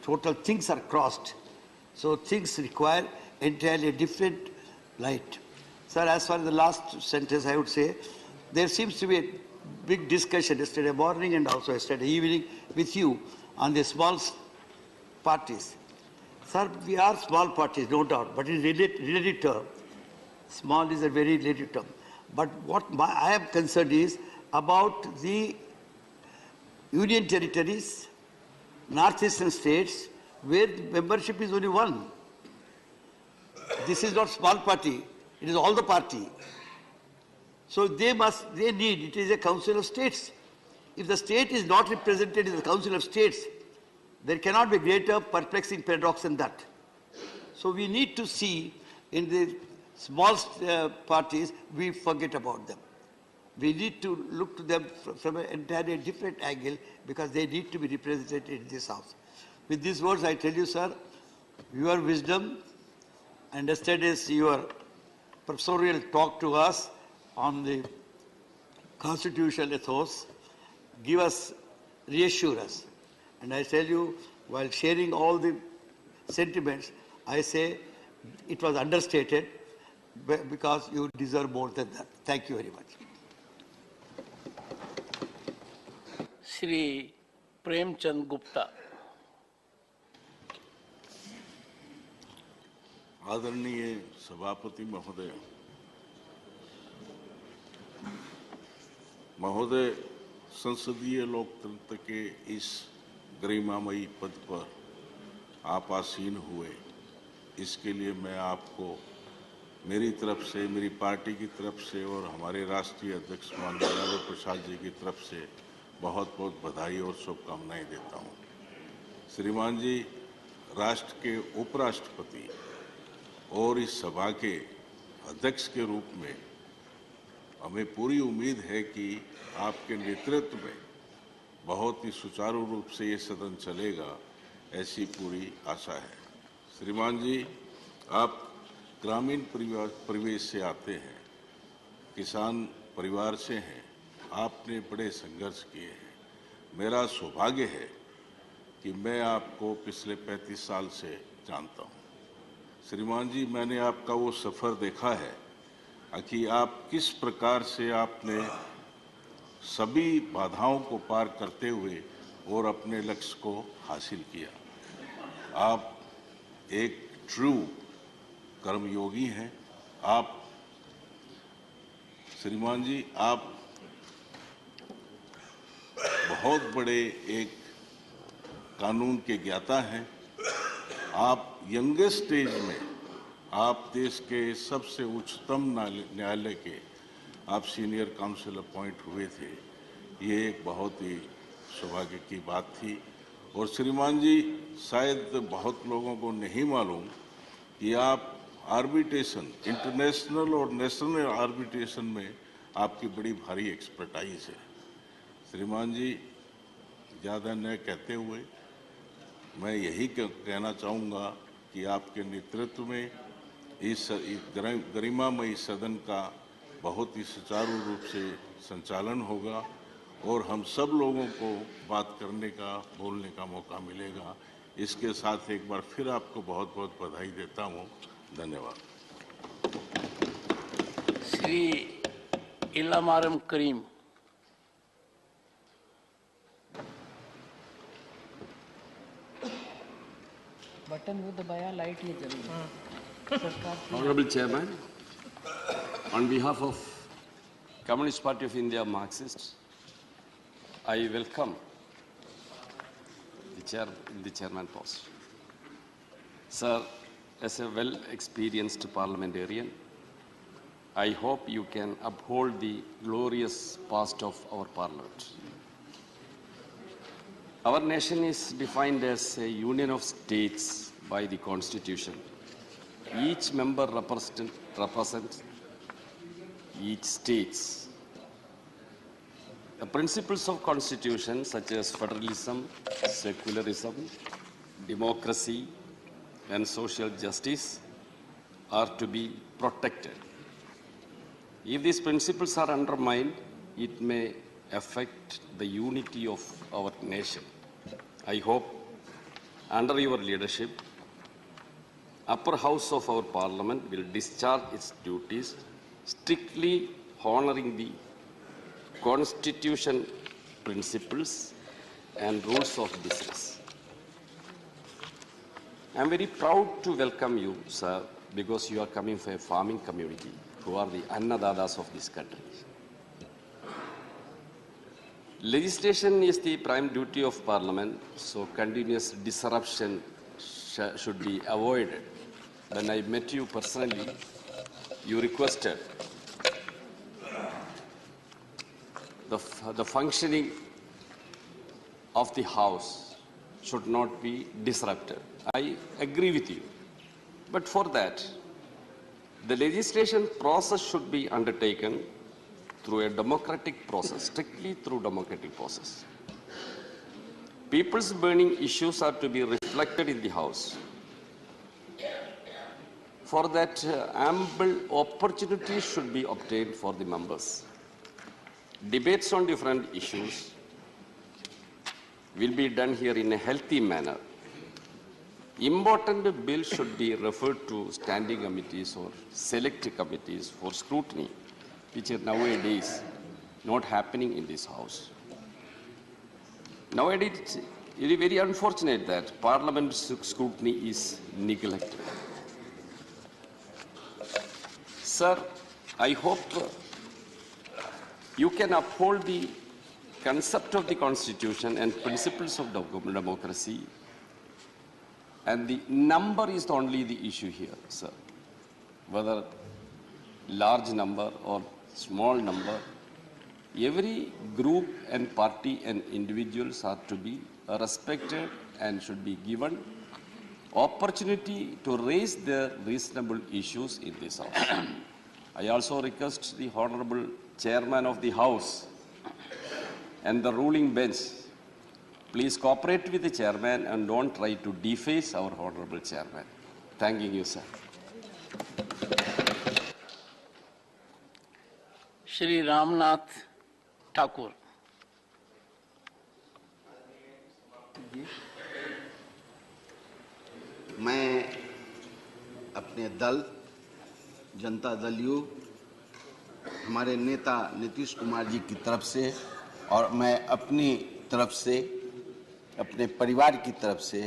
Total things are crossed. So things require entirely different light. Sir, as far as the last sentence, I would say, there seems to be a big discussion yesterday morning and also yesterday evening with you on the small parties. Sir, we are small parties, no doubt, but in relative term, small is a very relative term. But what I am concerned is about the union territories, northeastern states, where the membership is only one. This is not small party, it is all the party. So they need, it is a council of states. If the state is not represented in the council of states, there cannot be greater perplexing paradox than that. So we need to see in the small parties, we forget about them. We need to look to them from an entirely different angle because they need to be represented in this house. With these words, I tell you, sir, your wisdom and yesterday's your professorial talk to us on the constitutional ethos reassure us. And I tell you, while sharing all the sentiments, I say it was understated because you deserve more than that. Thank you very much. Shri Premchand Gupta. आदरणीय सभापति महोदय, संसदीय लोकतंत्र के इस गरिमामयी पद पर आप आसीन हुए, इसके लिए मैं आपको मेरी तरफ से, मेरी पार्टी की तरफ से और हमारे राष्ट्रीय अध्यक्ष माननीय लालू प्रसाद जी की तरफ से बहुत बहुत बधाई और शुभकामनाएं देता हूं। श्रीमान जी, राष्ट्र के उपराष्ट्रपति और इस सभा के अध्यक्ष के रूप में हमें पूरी उम्मीद है कि आपके नेतृत्व में बहुत ही सुचारू रूप से ये सदन चलेगा, ऐसी पूरी आशा है। श्रीमान जी, आप ग्रामीण परिवेश से आते हैं, किसान परिवार से हैं, आपने बड़े संघर्ष किए हैं। मेरा सौभाग्य है कि मैं आपको पिछले 35 साल से जानता हूं। श्रीमान जी, मैंने आपका वो सफ़र देखा है कि आप किस प्रकार से आपने सभी बाधाओं को पार करते हुए और अपने लक्ष्य को हासिल किया। आप एक ट्रू कर्मयोगी हैं। आप श्रीमान जी, आप बहुत बड़े एक कानून के ज्ञाता हैं। आप यंगेस्ट स्टेज में आप देश के सबसे उच्चतम न्यायालय के आप सीनियर काउंसिल अपॉइंट हुए थे। ये एक बहुत ही सौभाग्य की बात थी। और श्रीमान जी, शायद बहुत लोगों को नहीं मालूम कि आप आर्बिट्रेशन, इंटरनेशनल और नेशनल आर्बिट्रेशन में आपकी बड़ी भारी एक्सपर्टाइज है। श्रीमान जी, ज़्यादा न कहते हुए मैं यही कहना चाहूँगा कि आपके नेतृत्व में इस गरिमामयी सदन का बहुत ही सुचारू रूप से संचालन होगा और हम सब लोगों को बात करने का, बोलने का मौका मिलेगा। इसके साथ एक बार फिर आपको बहुत बहुत बधाई देता हूँ। धन्यवाद। श्री इलामारम करीम। बटन वो दबाया, लाइट ये जल रही है। Honorable Chairman, on behalf of Communist Party of India Marxists, I welcome the chairman post. Sir, as a well-experienced parliamentarian, I hope you can uphold the glorious past of our parliament. Our nation is defined as a union of states by the Constitution. Each member represents each state. The principles of Constitution such as federalism, secularism, democracy, and social justice are to be protected. If these principles are undermined, it may affect the unity of our nation. I hope, under your leadership, upper house of our parliament will discharge its duties strictly honoring the Constitution principles and rules of business. I am very proud to welcome you, sir, because you are coming from a farming community who are the annadatas of this country. Legislation is the prime duty of Parliament, so continuous disruption should be avoided. When I met you personally, you requested the functioning of the House should not be disrupted. I agree with you. But for that, the legislation process should be undertaken through a democratic process, strictly through democratic process. People's burning issues are to be reflected in the House. For that, ample opportunities should be obtained for the members. Debates on different issues will be done here in a healthy manner. Important bills should be referred to standing committees or select committees for scrutiny, which are nowadays not happening in this House. Nowadays, it is very unfortunate that Parliament's scrutiny is neglected. Sir, I hope you can uphold the concept of the Constitution and principles of democracy, and the number is only the issue here, sir. Whether large number or small number, every group and party and individuals are to be respected and should be given opportunity to raise their reasonable issues in this House. I also request the Honorable Chairman of the House and the ruling bench, please cooperate with the Chairman and don't try to deface our Honorable Chairman. Thanking you, sir. Shri Ramnath Thakur. मैं अपने दल Janata Dal you हमारे नेता नीतीश कुमार जी की तरफ से और मैं अपनी तरफ से अपने परिवार की तरफ से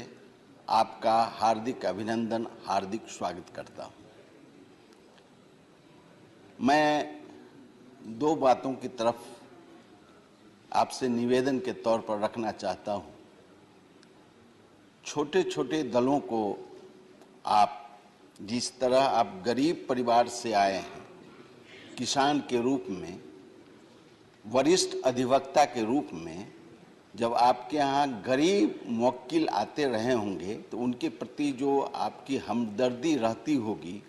आपका हार्दिक अभिनंदन, हार्दिक स्वागत करता हूं। मैं दो बातों की तरफ आपसे निवेदन के तौर पर रखना चाहता हूं। छोटे छोटे दलों को आप जिस तरह आप गरीब परिवार से आए हैं, किसान के रूप में, वरिष्ठ अधिवक्ता के रूप में, जब आपके यहाँ गरीब मुवक्किल आते रहे होंगे तो उनके प्रति जो आपकी हमदर्दी रहती होगी,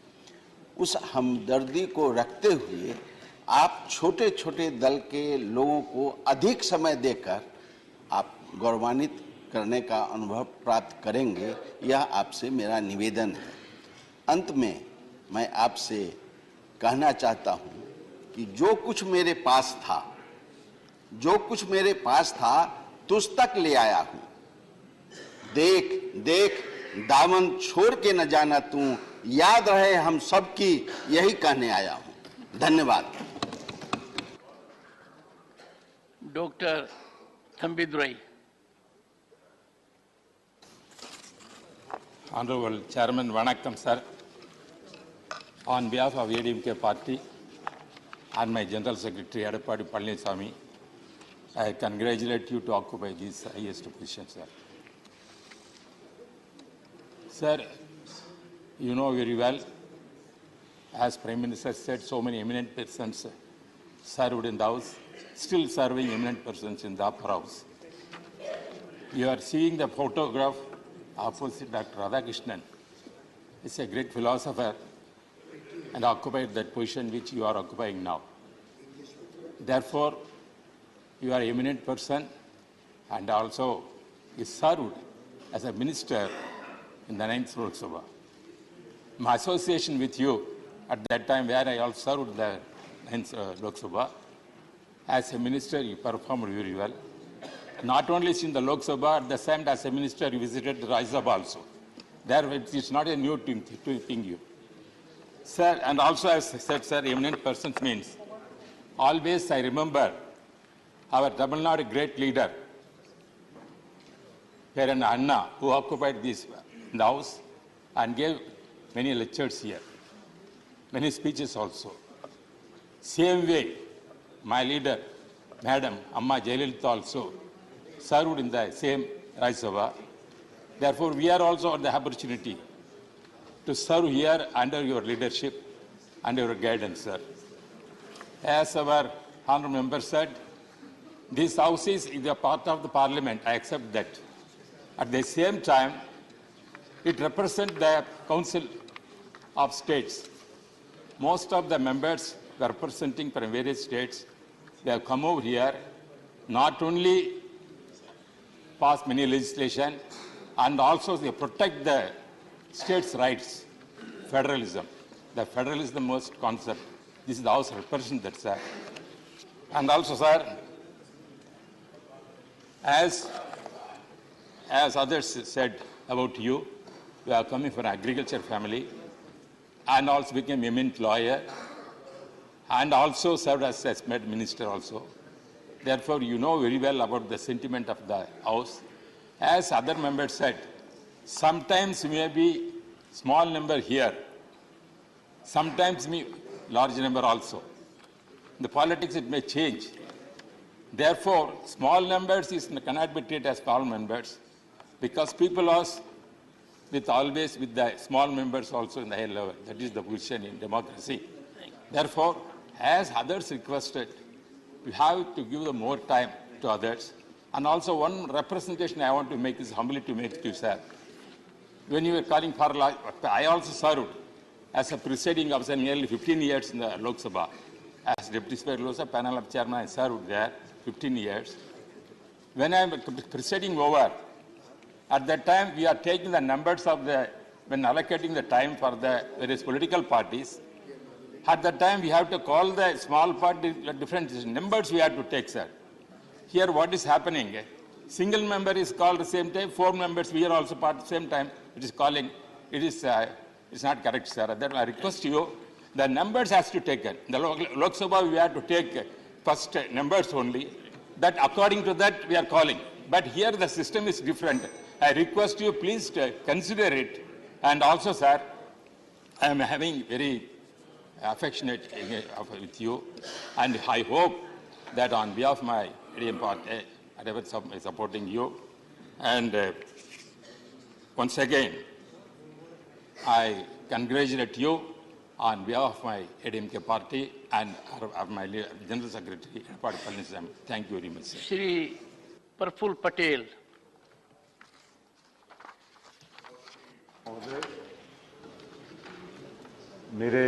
उस हमदर्दी को रखते हुए आप छोटे छोटे दल के लोगों को अधिक समय देकर आप गौरवान्वित करने का अनुभव प्राप्त करेंगे, यह आपसे मेरा निवेदन है। अंत में मैं आपसे कहना चाहता हूं कि जो कुछ मेरे पास था तुझ तक ले आया हूं। देख देख दामन छोड़ के न जाना तू, याद रहे हम सबकी, यही कहने आया हूं। धन्यवाद। Dr. Thambidurai. Honorable Chairman, Vanakkam sir. On behalf of ADMK party and my General Secretary Edappadi Palaniswamy, I congratulate you to occupy this highest position, sir. Sir, you know very well, as Prime Minister said, so many eminent persons served in the House, still serving eminent persons in the upper house. You are seeing the photograph opposite Dr. Radhakrishnan. He's a great philosopher and occupied that position which you are occupying now. Therefore, you are an eminent person and also is served as a minister in the 9th Lok Sabha. My association with you at that time where I also served the 9th Lok Sabha, as a minister you performed very well. Not only in the Lok Sabha, at the same time as a minister you visited the Rajya Sabha also. There it is not a new thing you. Sir, and also as I said, sir, eminent persons means, always I remember our Tamil Nadu great leader, Parent Anna, who occupied this in the house and gave many lectures here, many speeches also. Same way, my leader, Madam Amma Jayalalitha also served in the same Rajya Sabha. Therefore, we are also on the opportunity to serve here under your leadership and your guidance, sir. As our honourable member said, this house is a part of the parliament. I accept that. At the same time, it represents the Council of States. Most of the members were representing from various states. They have come over here, not only pass many legislation, and also they protect the states' rights, federalism. The federalism is the most concept. This is the House represents that, sir. And also, sir, as others said about you, you are coming from an agriculture family and also became eminent lawyer and also served as med minister also. Therefore, you know very well about the sentiment of the House. As other members said, sometimes may be small number here, sometimes may large number also. In the politics it may change. Therefore, small numbers cannot be treated as small members because people are always with the small members also in the higher level. That is the position in democracy. Therefore, as others requested, we have to give more time to others. And also one representation I want to make is humbly to make to you, sir. When you were calling for law, I also served as a presiding officer nearly 15 years in the Lok Sabha. As Deputy Speaker Lok Sabha panel of chairman, I served there 15 years. When I am presiding over, at that time we are taking the numbers of when allocating the time for the various political parties, at that time we have to call the small party, different numbers we have to take, sir. Here what is happening, single member is called at the same time, 4 members we are also part at the same time, it is calling, it's not correct, sir. Therefore I request you, the numbers has to take it. In the Lok Sabha we have to take first numbers only, that according to that we are calling. But here the system is different. I request you please to consider it. And also, sir, I am having very affectionate with you, and I hope that on behalf of my ADM party, I am supporting you. And once again, I congratulate you on behalf of my ADMK party and of my General Secretary, thank you very much, sir. Shri Praful Patel. मेरे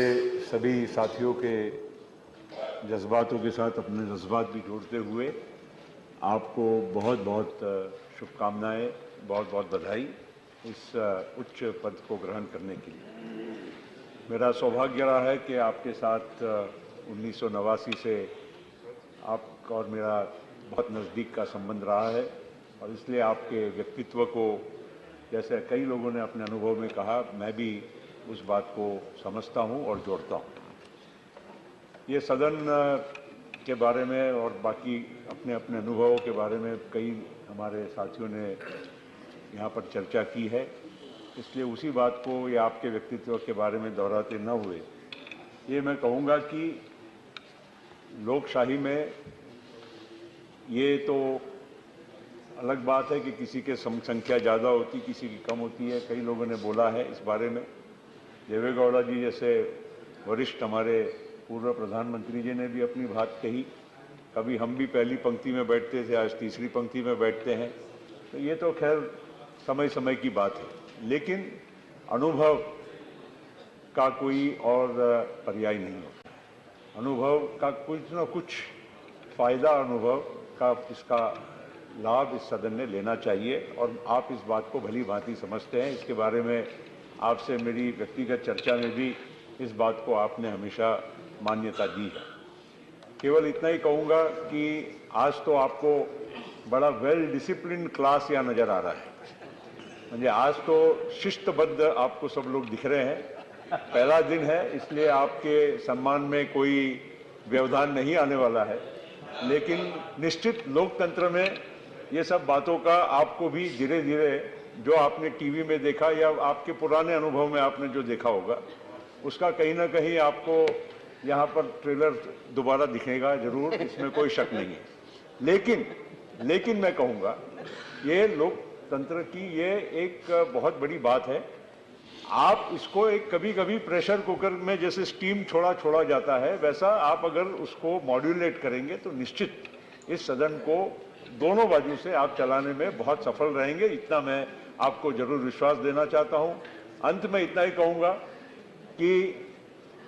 सभी साथियों के जज्बातों के साथ अपने जज्बात भी जोड़ते हुए आपको बहुत बहुत शुभकामनाएं, बहुत बहुत बधाई इस उच्च पद को ग्रहण करने के लिए। मेरा सौभाग्य रहा है कि आपके साथ 1989 से आपका और मेरा बहुत नज़दीक का संबंध रहा है और इसलिए आपके व्यक्तित्व को, जैसे कई लोगों ने अपने अनुभव में कहा, मैं भी उस बात को समझता हूं और जोड़ता हूं। ये सदन के बारे में और बाकी अपने अपने अनुभवों के बारे में कई हमारे साथियों ने यहाँ पर चर्चा की है, इसलिए उसी बात को ये आपके व्यक्तित्व के बारे में दोहराते न हुए ये मैं कहूँगा कि लोकशाही में ये तो अलग बात है कि किसी के संख्या ज़्यादा होती, किसी की कम होती है। कई लोगों ने बोला है इस बारे में, देवेगौड़ा जी जैसे वरिष्ठ हमारे पूर्व प्रधानमंत्री जी ने भी अपनी बात कही। कभी हम भी पहली पंक्ति में बैठते थे, आज तीसरी पंक्ति में बैठते हैं, तो ये तो खैर समय समय की बात है, लेकिन अनुभव का कोई और पर्याय नहीं होता। अनुभव का कुछ न कुछ फायदा अनुभव का इसका लाभ इस सदन ने लेना चाहिए और आप इस बात को भली भांति समझते हैं। इसके बारे में आपसे मेरी व्यक्तिगत चर्चा में भी इस बात को आपने हमेशा मान्यता दी है। केवल इतना ही कहूँगा कि आज तो आपको बड़ा वेल डिसिप्लिन क्लास यहाँ नज़र आ रहा है। म्हणजे आज तो शिस्तबद्ध आपको सब लोग दिख रहे हैं पहला दिन है, इसलिए आपके सम्मान में कोई व्यवधान नहीं आने वाला है, लेकिन निश्चित लोकतंत्र में ये सब बातों का आपको भी धीरे धीरे, जो आपने टीवी में देखा या आपके पुराने अनुभव में आपने जो देखा होगा, उसका कहीं ना कहीं आपको यहाँ पर ट्रेलर दोबारा दिखेगा जरूर, इसमें कोई शक नहीं है। लेकिन मैं कहूँगा ये लोकतंत्र की ये एक बहुत बड़ी बात है। आप इसको एक कभी कभी प्रेशर कुकर में जैसे स्टीम छोड़ा जाता है, वैसा आप अगर उसको मॉड्यूलेट करेंगे तो निश्चित इस सदन को दोनों बाजू से आप चलाने में बहुत सफल रहेंगे, इतना मैं आपको जरूर विश्वास देना चाहता हूं। अंत में इतना ही कहूंगा कि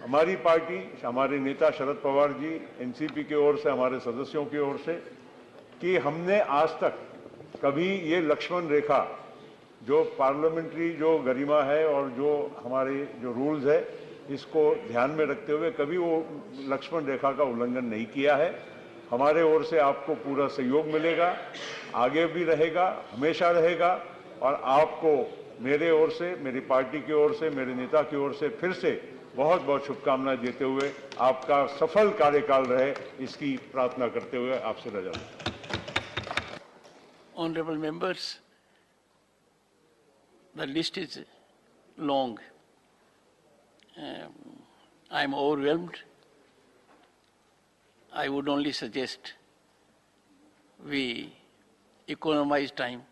हमारी पार्टी, हमारे नेता शरद पवार जी, एनसीपी की ओर से, हमारे सदस्यों की ओर से, कि हमने आज तक कभी ये लक्ष्मण रेखा, जो पार्लियामेंट्री जो गरिमा है और जो हमारे जो रूल्स है, इसको ध्यान में रखते हुए कभी वो लक्ष्मण रेखा का उल्लंघन नहीं किया है। हमारे ओर से आपको पूरा सहयोग मिलेगा, आगे भी रहेगा, हमेशा रहेगा, और आपको मेरे ओर से, मेरी पार्टी की ओर से, मेरे नेता की ओर से फिर से बहुत बहुत शुभकामनाएं देते हुए आपका सफल कार्यकाल रहे, इसकी प्रार्थना करते हुए आपसे रजा लेता हूं। Honorable members, the list is long. I am overwhelmed. I would only suggest we economize time.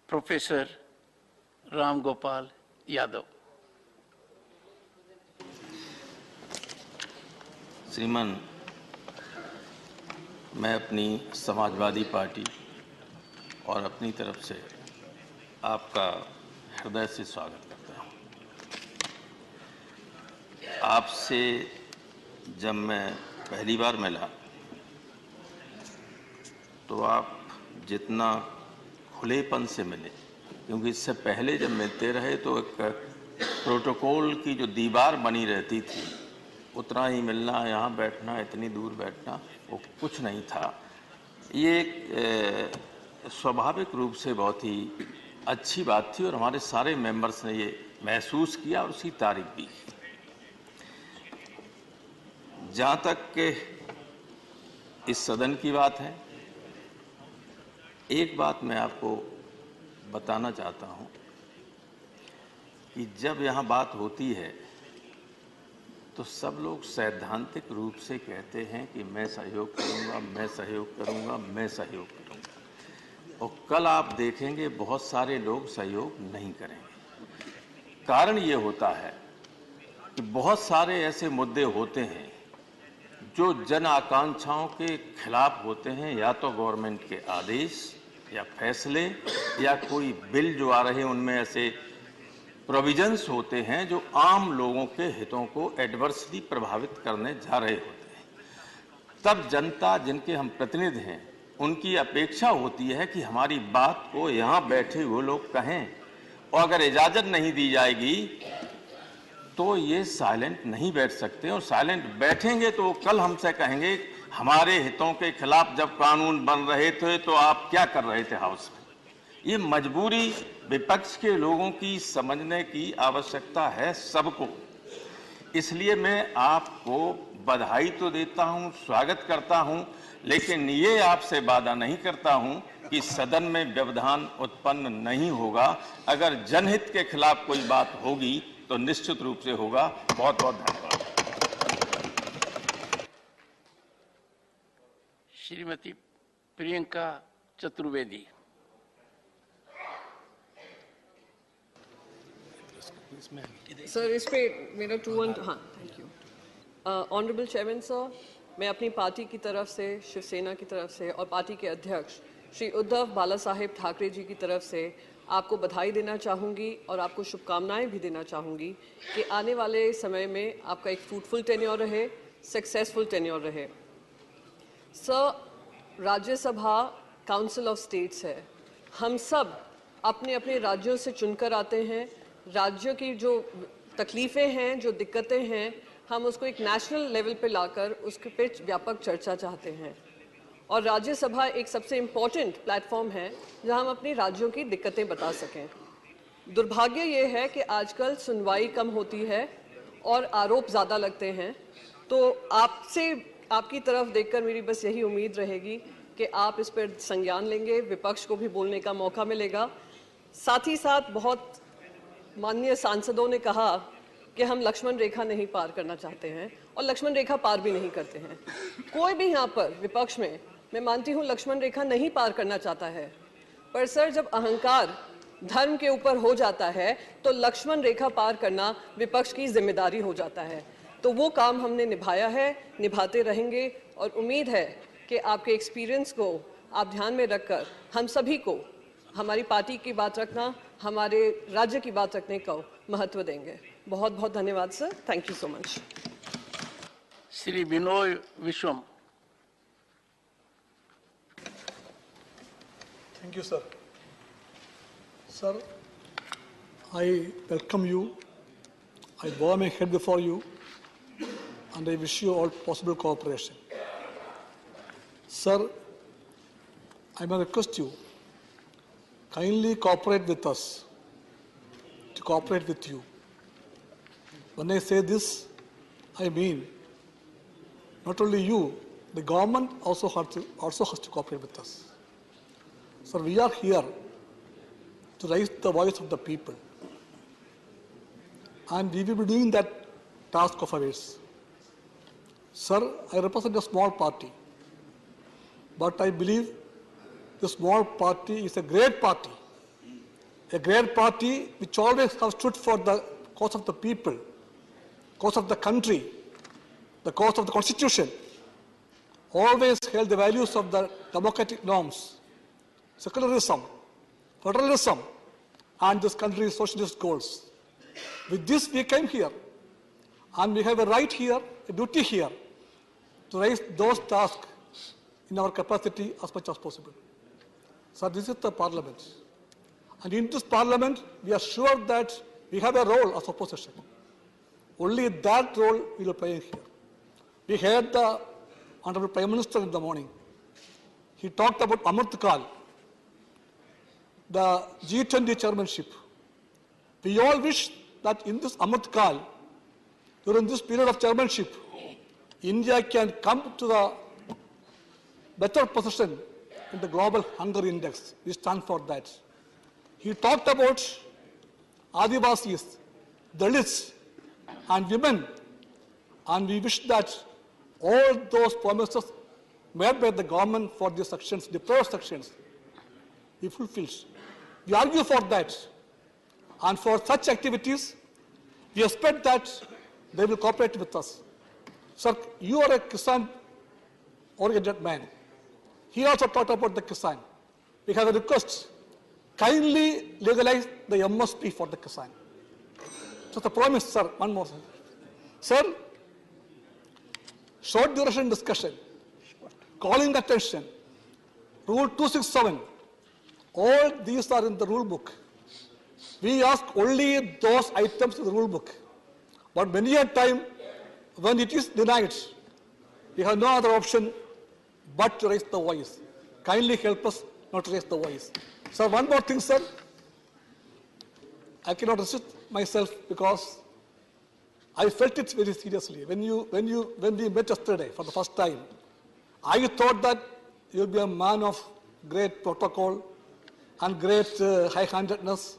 Professor Ram Gopal Yadav. श्रीमान, मैं अपनी समाजवादी पार्टी और अपनी तरफ से आपका हृदय से स्वागत करता हूँ। आपसे जब मैं पहली बार मिला तो आप जितना खुलेपन से मिले, क्योंकि इससे पहले जब मिलते रहे तो एक प्रोटोकॉल की जो दीवार बनी रहती थी, उतना ही मिलना, यहाँ बैठना, इतनी दूर बैठना, वो कुछ नहीं था। ये एक स्वाभाविक रूप से बहुत ही अच्छी बात थी और हमारे सारे मेंबर्स ने ये महसूस किया और उसकी तारीफ भी की। जहाँ तक के इस सदन की बात है, एक बात मैं आपको बताना चाहता हूँ कि जब यहाँ बात होती है तो सब लोग सैद्धांतिक रूप से कहते हैं कि मैं सहयोग करूँगा, मैं सहयोग करूँगा, मैं सहयोग करूँगा, और कल आप देखेंगे बहुत सारे लोग सहयोग नहीं करेंगे। कारण ये होता है कि बहुत सारे ऐसे मुद्दे होते हैं जो जन आकांक्षाओं के खिलाफ होते हैं, या तो गवर्नमेंट के आदेश या फैसले या कोई बिल जो आ रहे हैं उनमें ऐसे प्रोविजंस होते हैं जो आम लोगों के हितों को एडवर्सली प्रभावित करने जा रहे होते हैं। तब जनता, जिनके हम प्रतिनिधि हैं, उनकी अपेक्षा होती है कि हमारी बात को यहाँ बैठे हुए लोग कहें, और अगर इजाजत नहीं दी जाएगी तो ये साइलेंट नहीं बैठ सकते, और साइलेंट बैठेंगे तो वो कल हमसे कहेंगे हमारे हितों के खिलाफ जब कानून बन रहे थे तो आप क्या कर रहे थे हाउस में। ये मजबूरी विपक्ष के लोगों की समझने की आवश्यकता है सबको। इसलिए मैं आपको बधाई तो देता हूं, स्वागत करता हूं, लेकिन ये आपसे वादा नहीं करता हूं कि सदन में व्यवधान उत्पन्न नहीं होगा। अगर जनहित के खिलाफ कोई बात होगी तो निश्चित रूप से होगा। बहुत बहुत धन्यवाद। श्रीमती प्रियंका चतुर्वेदी। सर, इस पे मेरा 2-1, हाँ, thank you. Honourable chairman sir, मैं अपनी पार्टी की तरफ से, शिवसेना की तरफ से और पार्टी के अध्यक्ष श्री उद्धव बाला साहेब ठाकरे जी की तरफ से आपको बधाई देना चाहूँगी और आपको शुभकामनाएं भी देना चाहूँगी कि आने वाले समय में आपका एक फ्रूटफुल टेन्योर रहे, सक्सेसफुल टेन्योर रहे। Sir, Rajya Sabha council of states है। हम सब अपने अपने राज्यों से चुनकर आते हैं। राज्यों की जो तकलीफ़ें हैं, जो दिक्कतें हैं, हम उसको एक नेशनल लेवल पे लाकर उसके पे व्यापक चर्चा चाहते हैं। और राज्यसभा एक सबसे इम्पॉर्टेंट प्लेटफॉर्म है जहां हम अपनी राज्यों की दिक्कतें बता सकें। दुर्भाग्य ये है कि आजकल सुनवाई कम होती है और आरोप ज़्यादा लगते हैं। तो आपसे, आपकी तरफ देखकर मेरी बस यही उम्मीद रहेगी कि आप इस पर संज्ञान लेंगे, विपक्ष को भी बोलने का मौका मिलेगा। साथ ही साथ बहुत माननीय सांसदों ने कहा कि हम लक्ष्मण रेखा नहीं पार करना चाहते हैं और लक्ष्मण रेखा पार भी नहीं करते हैं। कोई भी यहाँ पर विपक्ष में, मैं मानती हूँ, लक्ष्मण रेखा नहीं पार करना चाहता है, पर सर जब अहंकार धर्म के ऊपर हो जाता है तो लक्ष्मण रेखा पार करना विपक्ष की जिम्मेदारी हो जाता है। तो वो काम हमने निभाया है, निभाते रहेंगे और उम्मीद है कि आपके एक्सपीरियंस को आप ध्यान में रखकर हम सभी को हमारी पार्टी की बात रखना, हमारे राज्य की बात रखने को महत्व देंगे। बहुत बहुत धन्यवाद sir, thank you so much. Shri Vinoy Viswam. Thank you, sir. Sir, I welcome you. I bow my head before you, and I wish you all possible cooperation. Sir, I may request you, kindly cooperate with us, to cooperate with you. When I say this, I mean not only you, the government also has to cooperate with us. Sir, we are here to raise the voice of the people, and we will be doing that task of ours. Sir, I represent a small party, but I believe the small party is a great party which always has stood for the cause of the people, cause of the country, the cause of the constitution, always held the values of the democratic norms, secularism, federalism, and this country's socialist goals. With this, we came here, and we have a right here, a duty here, to raise those tasks in our capacity as much as possible. So this is the parliament. And in this parliament, we are sure that we have a role as opposition. Only that role we will play here. We heard the Honorable Prime Minister in the morning. He talked about Amrit Kal, the G20 chairmanship. We all wish that in this Amrit Kal, during this period of chairmanship, India can come to the better position in the global hunger index. We stand for that. He talked about Adivasis, Dalits, and women, and we wish that all those promises made by the government for these sections, deprived sections, be fulfilled. We argue for that, and for such activities, we expect that they will cooperate with us. Sir, you are a Kisan-oriented man. He also talked about the Kisan. We have a request. Kindly legalize the MSP for the Kisan. So the promise, sir, one more. Sir, short duration discussion, calling attention, Rule 267, all these are in the rule book. We ask only those items in the rule book. But many a time, when it is denied, we have no other option but to raise the voice. Kindly help us not to raise the voice. Sir, one more thing, sir. I cannot resist myself because I felt it very seriously. When we met yesterday for the first time, I thought that you will be a man of great protocol and great high-handedness.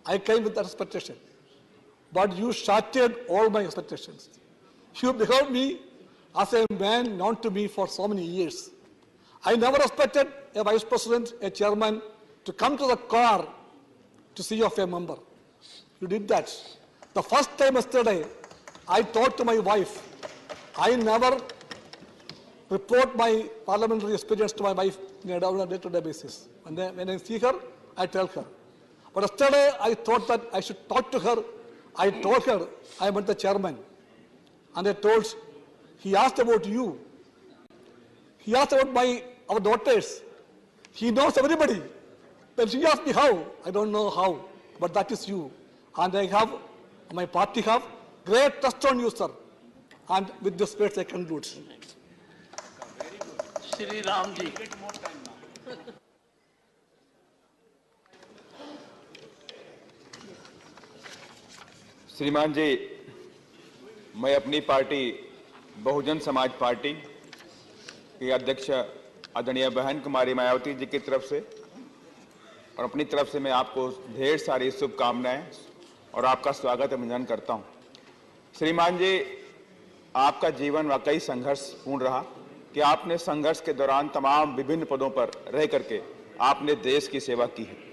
I came with that expectation. But you shattered all my expectations. You beheld me as a man known to me for so many years. I never expected a vice president, a chairman, to come to the car to see of a member. You did that. The first time yesterday, I talked to my wife. I never report my parliamentary experience to my wife on a day-to-day basis. When I see her, I tell her. But yesterday, I thought that I should talk to her. I told her I met the chairman. And I told, he asked about you. He asked about our daughters. He knows everybody. Then she asked me how. I don't know how, but that is you. And my party have great trust on you, sir. And with this words I conclude. Shri Ramji. श्रीमान जी, मैं अपनी party Bahujan Samaj party के अध्यक्ष आदरणीय बहन कुमारी मायावती जी की तरफ से और अपनी तरफ से मैं आपको ढेर सारी शुभकामनाएं और आपका स्वागत अभिनंदन करता हूं। श्रीमान जी, आपका जीवन वाकई संघर्षपूर्ण रहा कि आपने संघर्ष के दौरान तमाम विभिन्न पदों पर रह करके आपने देश की सेवा की है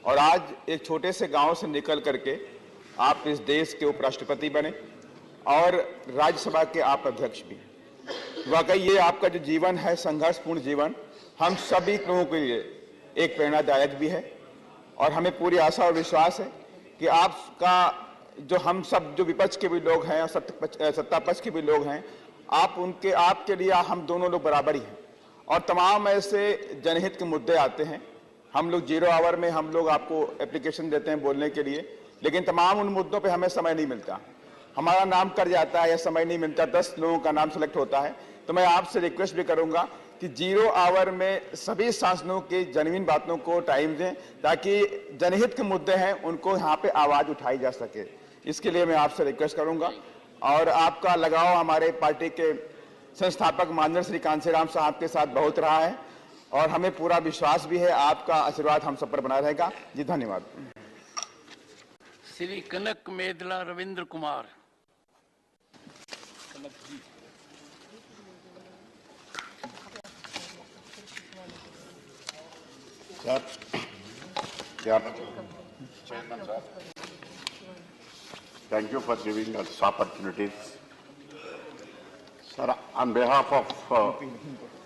और आज एक छोटे से गांव से निकल करके आप इस देश के उपराष्ट्रपति बने और राज्यसभा के आप अध्यक्ष भी। वाकई ये आपका जो जीवन है, संघर्षपूर्ण जीवन, हम सभी लोगों के लिए एक प्रेरणादायक भी है और हमें पूरी आशा और विश्वास है कि आपका जो हम सब जो विपक्ष के भी लोग हैं और सत्ता पक्ष के भी लोग हैं, आपके लिए हम दोनों लोग बराबरी हैं और तमाम ऐसे जनहित के मुद्दे आते हैं। हम लोग 0 आवर में हम लोग आपको एप्लीकेशन देते हैं बोलने के लिए, लेकिन तमाम उन मुद्दों पे हमें समय नहीं मिलता, हमारा नाम कट जाता है या समय नहीं मिलता, 10 लोगों का नाम सेलेक्ट होता है। तो मैं आपसे रिक्वेस्ट भी करूंगा कि 0 आवर में सभी सांसदों की जेन्युइन बातों को टाइम दें ताकि जनहित के मुद्दे हैं उनको यहाँ पे आवाज उठाई जा सके। इसके लिए मैं आपसे रिक्वेस्ट करूंगा और आपका लगाव हमारे पार्टी के संस्थापक माननीय श्री कांसीराम साहब के साथ बहुत रहा है और हमें पूरा विश्वास भी है आपका आशीर्वाद हम सब पर बना रहेगा। जी धन्यवाद। श्री कनक मेदला Ravindra Kumar. Sir, Chairman, sir. Thank you for giving us opportunities. Sir, on behalf of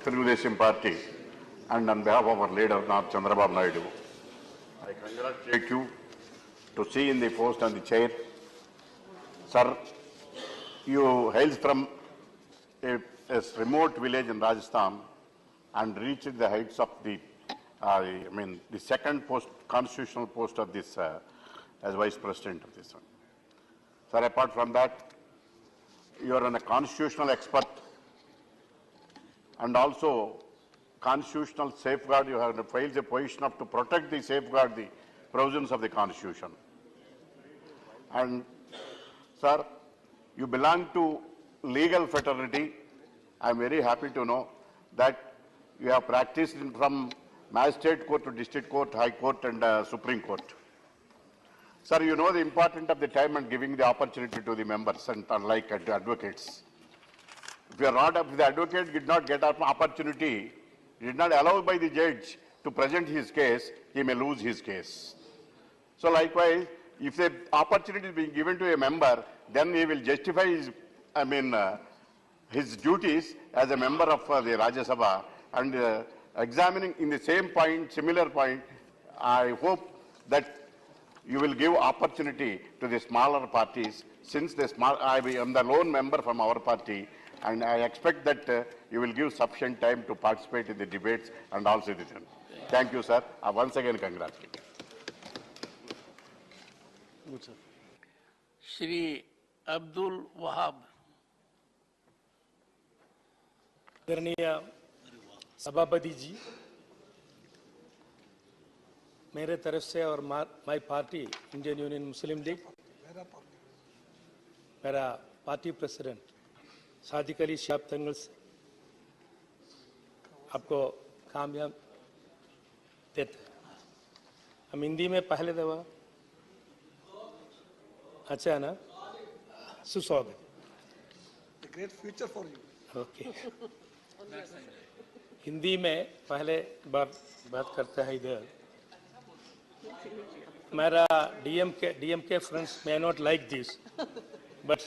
Telugu Party and on behalf of our leader, Chandrababu Naidu, I congratulate you to see in the post and the chair. Sir, you hail from a remote village in Rajasthan and reached the heights of the the second constitutional post of this as Vice President of this one. Sir, apart from that, you are a constitutional expert and also constitutional safeguard. You have filed a position to protect the safeguard the provisions of the Constitution. And sir, you belong to legal fraternity. I am very happy to know that you have practiced from Magistrate Court to District Court, High Court and Supreme Court. Sir, you know the importance of the time and giving the opportunity to the members and unlike advocates. If you are not, if the advocate did not get an opportunity, did not allow by the judge to present his case, he may lose his case. So likewise, if the opportunity is being given to a member, then he will justify his, his duties as a member of the Rajya Sabha and examining in the same point, similar point. I hope that you will give opportunity to the smaller parties, since I am the lone member from our party, and I expect that you will give sufficient time to participate in the debates and all citizens. Thank you, sir. Once again, congratulations. Shri Abdul Wahab. आदरणीय सभापति जी, मेरे तरफ से और my party Indian union Muslim league, मेरा party president Sadiq Ali Shihab तंगल से आपको कामयाब देते हैं। हम हिंदी में पहले दफा, अच्छा है ना, सुस्वागत। Great future for you. Okay, Hindi में पहले बात करता है इधर। मेरा DMK friends may not like this, but